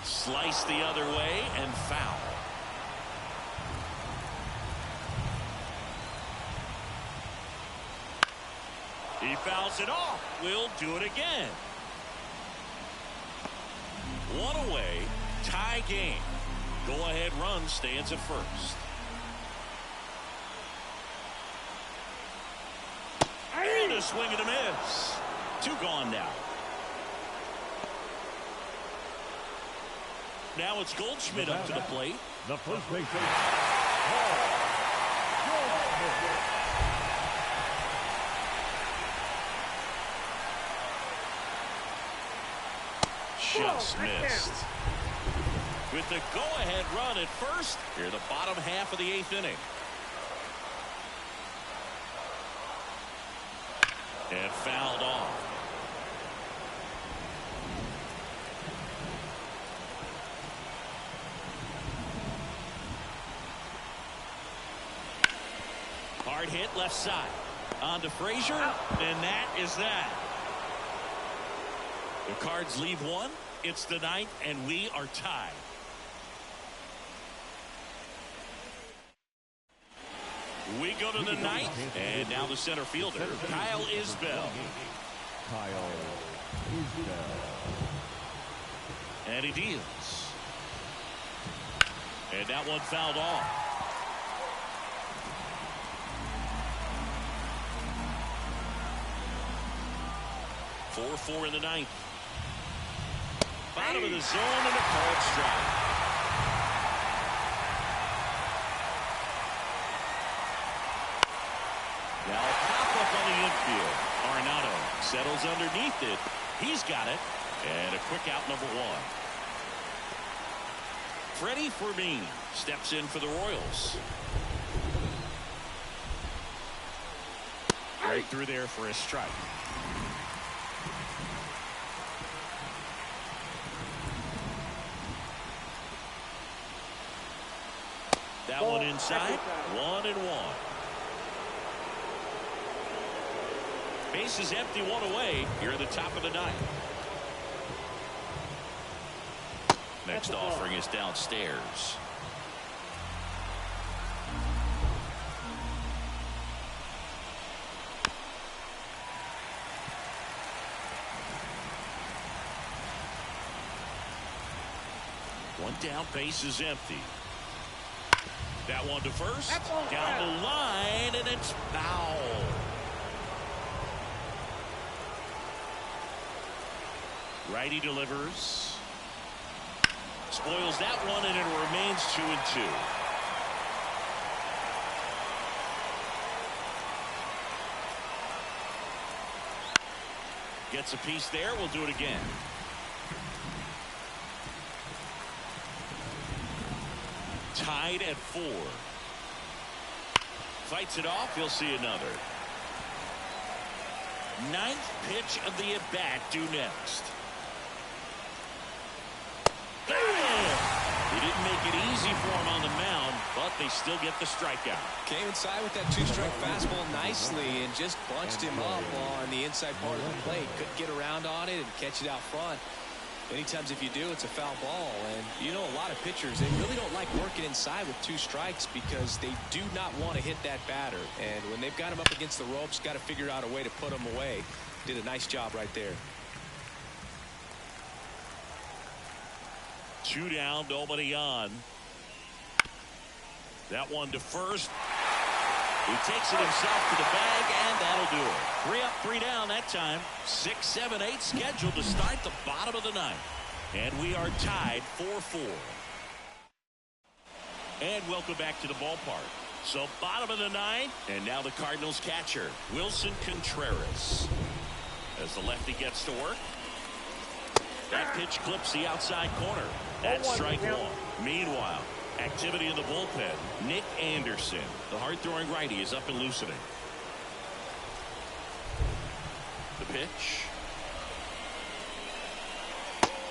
Slice the other way and foul. He fouls it off. We'll do it again. 1 away. Tie game. Go-ahead run stands at first. And a swing and a miss. 2 gone now. Now it's Goldschmidt up to the plate. The first baseman. Just missed. With the go-ahead run at first, here the bottom half of the 8th inning. And fouled off. Hard hit left side. On to Frazier, and that is that. The Cards leave 1. It's the 9th, and we are tied. We go to the 9th, and now the center fielder, Kyle Isbell. And he deals. And that one fouled off. 4-4 in the 9th. Bottom of the zone and a called strike. Now a pop-up on the infield. Arenado settles underneath it. He's got it. And a quick out, number 1. Freddie Fermin steps in for the Royals. Right through there for a strike. That one inside. 1-1. Bases empty, one away here at the top of the ninth. Next offering is downstairs. One down, base is empty. That one to first. Down the line, and it's foul. Righty delivers. Spoils that one, and it remains 2-2. Gets a piece there. We'll do it again. Tied at 4. Fights it off. He'll see another. Ninth pitch of the at-bat due next. They didn't make it easy for him on the mound, but they still get the strikeout. Came inside with that 2-strike fastball nicely and just bunched him up on the inside part of the plate. Couldn't get around on it and catch it out front. Many times if you do, it's a foul ball. And you know, a lot of pitchers, they really don't like working inside with 2 strikes because they do not want to hit that batter. And when they've got him up against the ropes, got to figure out a way to put him away. Did a nice job right there. 2 down, nobody on. That one to first. He takes it himself to the bag, and that'll do it. 3 up, 3 down that time. 6, 7, 8 scheduled to start the bottom of the ninth. And we are tied 4-4. And welcome back to the ballpark. So bottom of the ninth, and now the Cardinals catcher, Wilson Contreras. As the lefty gets to work. That pitch clips the outside corner. That's strike 1. Meanwhile, activity in the bullpen. Nick Anderson, the hard-throwing righty, is up and loosening. The pitch.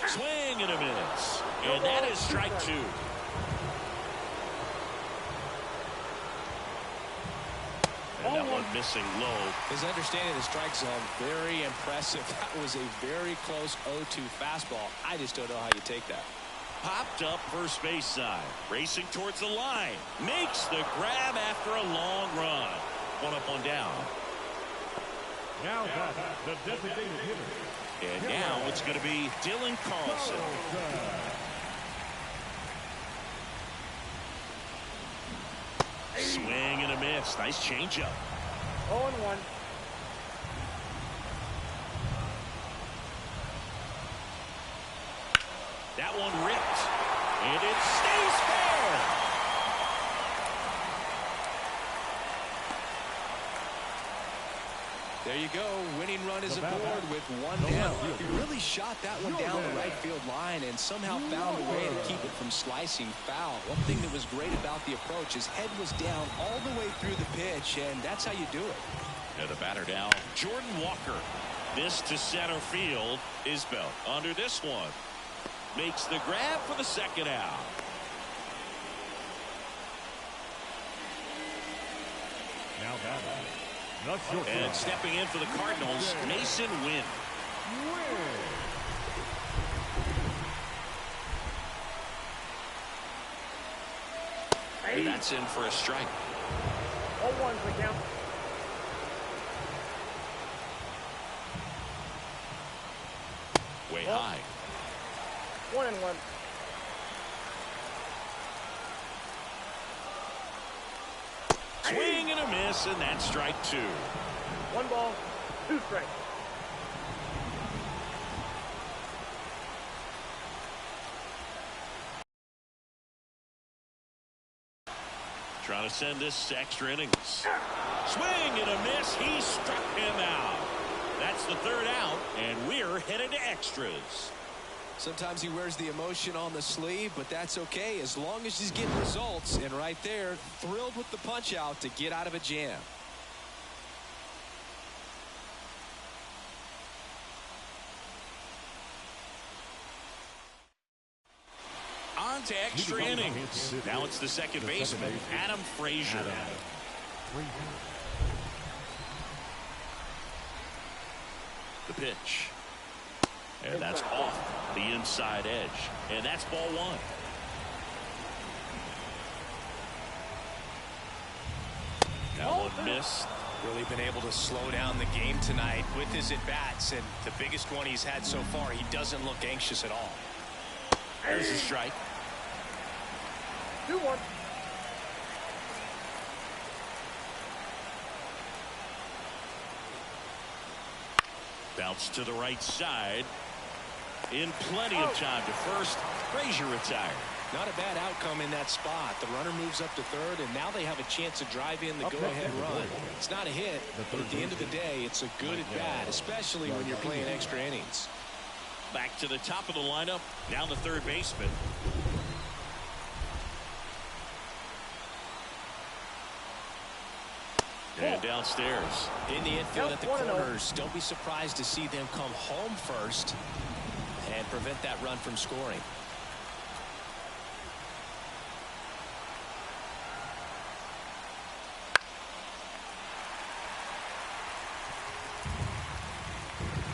Swing and a miss. And that is strike 2. And that one missing low. His understanding of the strike zone, very impressive. That was a very close 0-2 fastball. I just don't know how you take that. Popped up first base side. Racing towards the line. Makes the grab after a long run. 1 up, 1 down. Now the designated hitter. And now it's going to be Dylan Carlson. Swing and a miss. Nice changeup. 0-1. That one ripped. And it stays fair. There you go. Winning run is aboard with 1 down. He really shot that one down the right field line and somehow found a way to keep it from slicing foul. One thing that was great about the approach, his head was down all the way through the pitch, and that's how you do it. And the batter now, Jordan Walker. This to center field. Isbell under this one. Makes the grab for the second out. Now and stepping in for the Cardinals, Mason Wynn. And that's in for a strike. 0-1 for the count. Way high. 1-1. Swing and a miss, and that's strike 2. 1 ball, 2 strikes. Trying to send this to extra innings. Swing and a miss. He struck him out. That's the 3rd out, and we're headed to extras. Sometimes he wears the emotion on the sleeve, but that's okay as long as he's getting results. And right there, thrilled with the punch out to get out of a jam. On to extra innings. Now it's the second baseman, Adam Frazier. The pitch. And that's off the inside edge. And that's ball one. That one missed. Really been able to slow down the game tonight with his at-bats, and the biggest one he's had so far, he doesn't look anxious at all. There's a strike. 2-1. Bounce to the right side. In plenty of time to first. Frazier retired. Not a bad outcome in that spot. The runner moves up to third, and now they have a chance to drive in the go-ahead run. It's not a hit, but at the end of the day, it's a good at-bat, especially when you're playing extra innings. Back to the top of the lineup. Now the third baseman. And downstairs. In the infield at the corners, don't be surprised to see them come home first and prevent that run from scoring.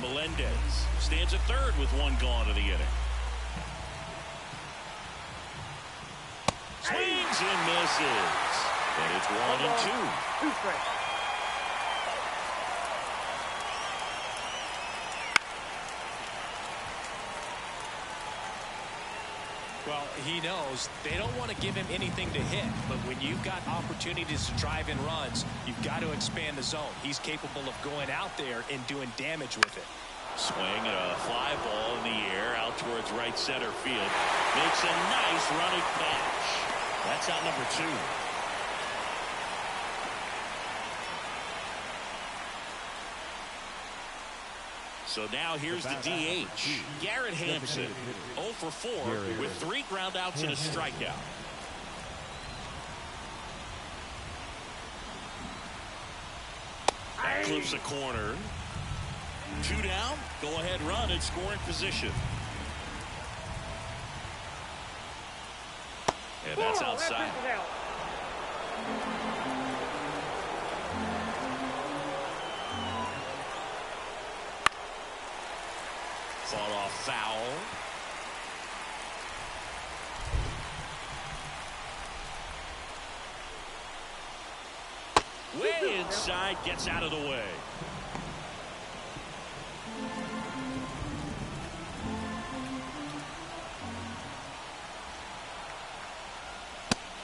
Melendez stands at third with one gone of the inning. Swings and misses. And it's 1-2. 2 strikes. Well, he knows they don't want to give him anything to hit, but when you've got opportunities to drive in runs, you've got to expand the zone. He's capable of going out there and doing damage with it. Swing and a fly ball in the air out towards right center field. Makes a nice running catch. That's out number 2. So now here's the DH. Garrett Hampson, 0 for 4 with 3 ground outs and a strikeout. That clips a corner. 2 down. Go ahead run in scoring position. And that's outside. Fought off foul. Way inside, gets out of the way.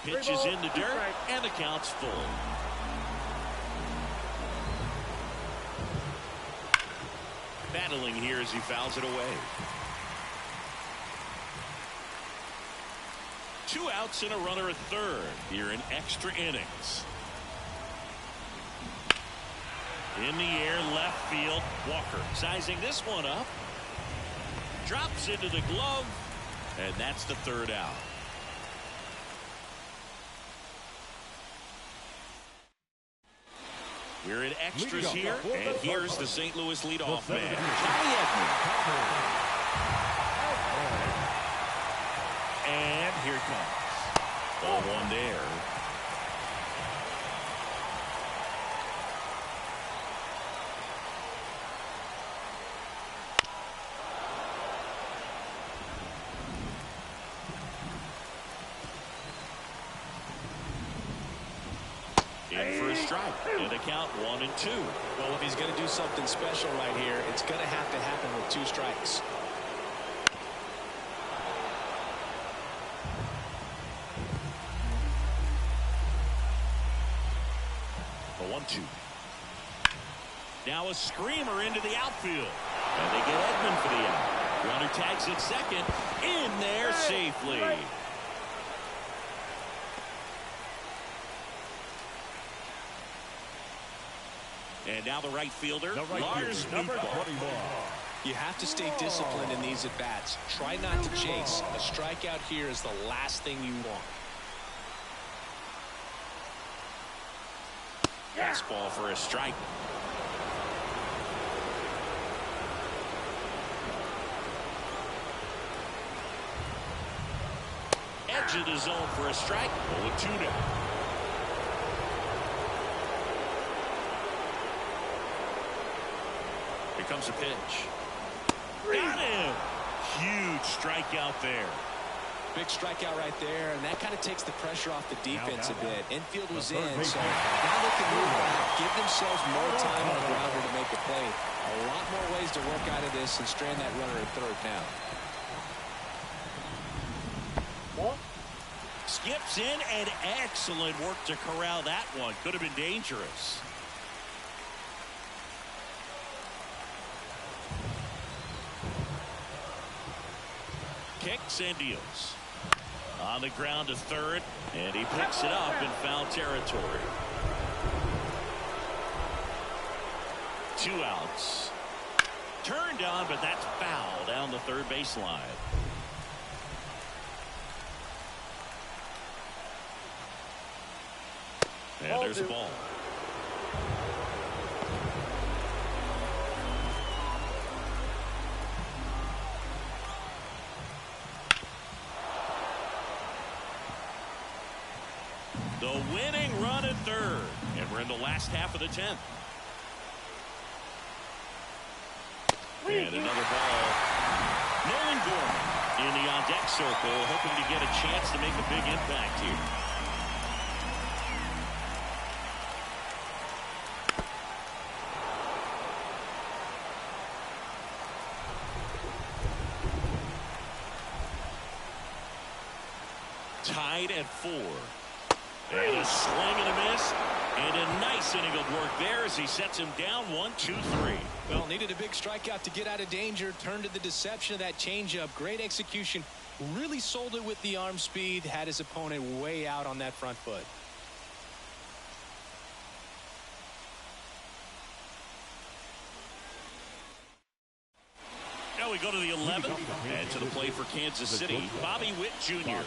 Pitches in the dirt, and the count's full. Battling here as he fouls it away. 2 outs and a runner at third here in extra innings. In the air, left field. Walker sizing this one up. Drops into the glove, and that's the 3rd out. We're in extras here, and here's the St. Louis leadoff man, Johnny Edman. And here it comes. Ball 1 there. In for a strike, and a count 1-2. Well, if he's going to do something special right here, it's going to have to happen with 2 strikes. A 1-2. Now a screamer into the outfield, and they get Edman for the out. Runner tags at second, in there safely. And now the right fielder, Lars Nootbaar. You have to stay disciplined in these at-bats. Try not to chase. A strikeout here is the last thing you want. Fastball for a strike. edge of the zone for a strike. 0-2 now. Here comes a pitch. Got him. Huge strikeout there. Big strikeout right there, and that kind of takes the pressure off the defense a bit. Infield was in, so now they can move back, give themselves more time on the grounder to make a play. A lot more ways to work out of this and strand that runner at third now. Ball. Skips in, and excellent work to corral that one. Could have been dangerous. Kicks and deals. On the ground to third, and he picks it up in foul territory. 2 outs. Turned on, but that's foul down the third baseline. And there's a ball. The winning run at third. And we're in the last half of the 10th. And another ball. Nolan Gorman in the on-deck circle, hoping to get a chance to make a big impact here. Tied at 4. And a swing and a miss. And a nice inning of work there as he sets him down 1-2-3. Well, needed a big strikeout to get out of danger. Turned to the deception of that changeup. Great execution. Really sold it with the arm speed. Had his opponent way out on that front foot. Now we go to the 11th, and to the plate for Kansas City, Bobby Witt Jr.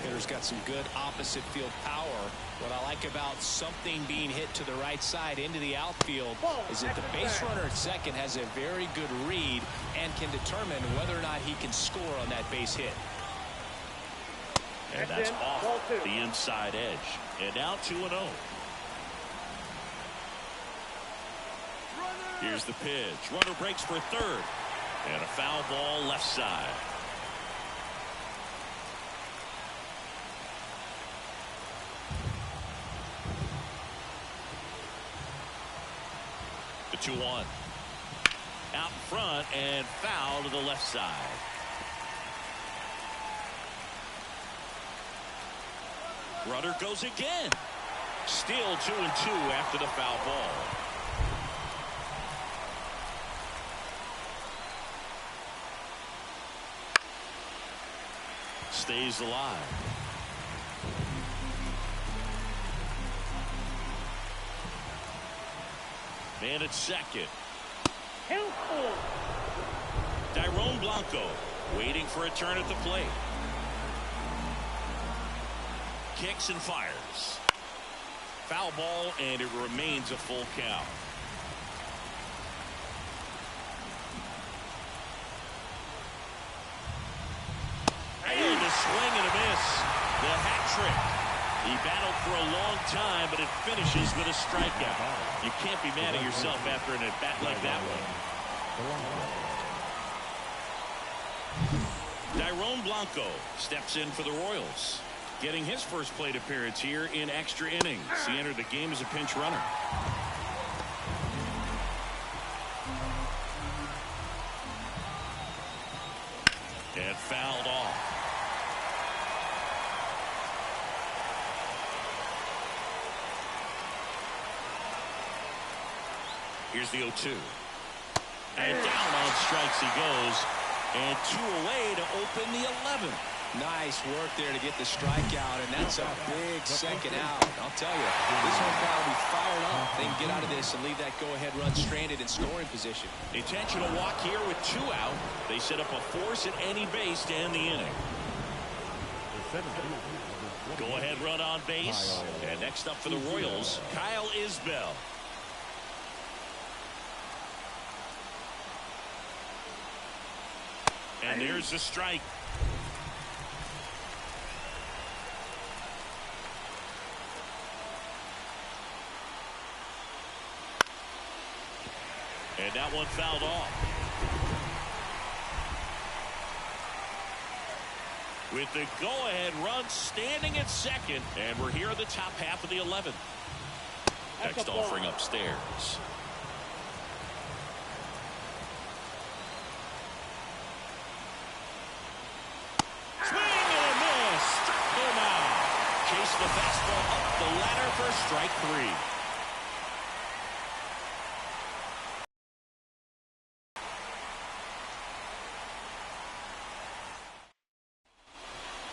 Hitter's got some good opposite field power. What I like about something being hit to the right side into the outfield is that the base runner at second has a very good read and can determine whether or not he can score on that base hit. And that's off the inside edge. And now 2-0. Here's the pitch. Runner breaks for third. And a foul ball left side. The 2-1. Out front and foul to the left side. Runner goes again. Still 2-2 after the foul ball. Stays alive. Man at second. Tyrone Blanco waiting for a turn at the plate. Kicks and fires. Foul ball, and it remains a full count. And a swing and a miss. The hat trick. He battled for a long time, but it finishes with a strikeout. You can't be mad at yourself after an at-bat like that one. Tyrone Blanco steps in for the Royals, getting his first plate appearance here in extra innings. He entered the game as a pinch runner. And fouled off. Here's the 0-2. And down on strikes he goes. And 2 away to open the 11th. Nice work there to get the strikeout, and that's a big second out. I'll tell you, this one guy will be fired up. They can get out of this and leave that go-ahead run stranded in scoring position. Intentional walk here with 2 out. They set up a force at any base to end the inning. Go-ahead run on base. And next up for the Royals, Kyle Isbell. And there's the strike. And that one fouled off. With the go-ahead run standing at second, and we're here in the top half of the 11th. Next offering upstairs. Swing and a miss. Struck him out. Chase the fastball up the ladder for strike 3.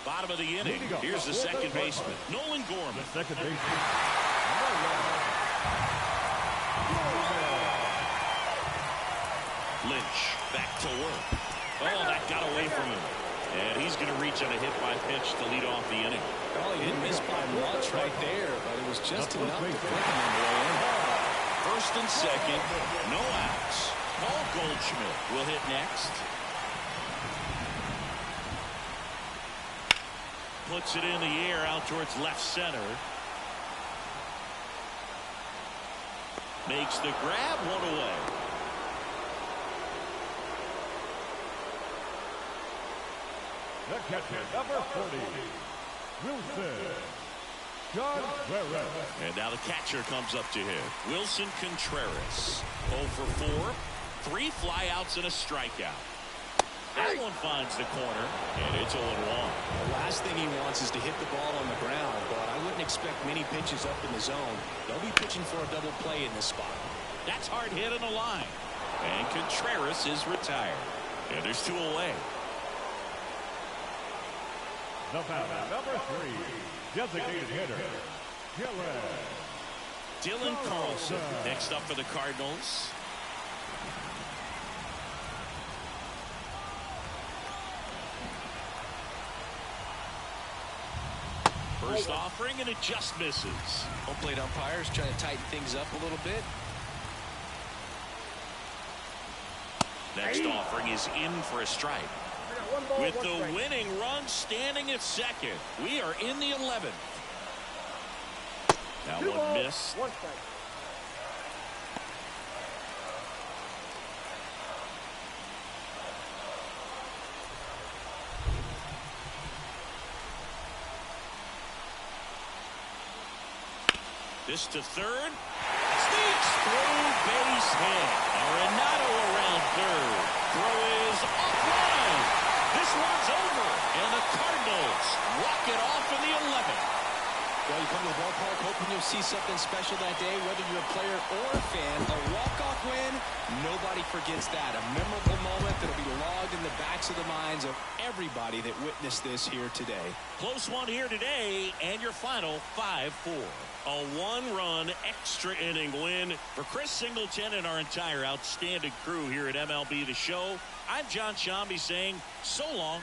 Bottom of the inning. Here's the second baseman, Nolan Gorman. The second baseman. Lynch back to work. Oh, that got away from him. And he's going to reach on a hit-by-pitch to lead off the inning. Well, he didn't miss by much right there, but it was just enough to put him in the way in. First and second, no outs. Paul Goldschmidt will hit next. Puts it in the air out towards left center. Makes the grab, one away. The catcher, number 40, Wilson Contreras. And now the catcher comes up to him, Wilson Contreras. 0 for 4, 3 flyouts and a strikeout. That one finds the corner, and it's 0-1. The last thing he wants is to hit the ball on the ground, but I wouldn't expect many pitches up in the zone. They'll be pitching for a double play in this spot. That's hard hit on the line. And Contreras is retired. And there's 2 away. The batter, number 3, designated hitter, Dylan Carlson next up for the Cardinals. First offering, and it just misses. Home plate umpires trying to tighten things up a little bit. Next offering is in for a strike. With the winning run standing at second, we are in the 11th. That one missed. 1 strike. This to third. Sneaks through, base hit. Arenado around third. Throw is offline. This one's over, and the Cardinals walk it off in the 11th. Well, you come to the ballpark hoping you'll see something special that day, whether you're a player or a fan. A walk-off win, nobody forgets that. A memorable moment that'll be logged in the backs of the minds of everybody that witnessed this here today. Close one here today, and your final 5-4. A 1-run extra inning win for Chris Singleton and our entire outstanding crew here at MLB The Show. I'm John Shambi saying so long.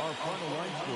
Our final line score.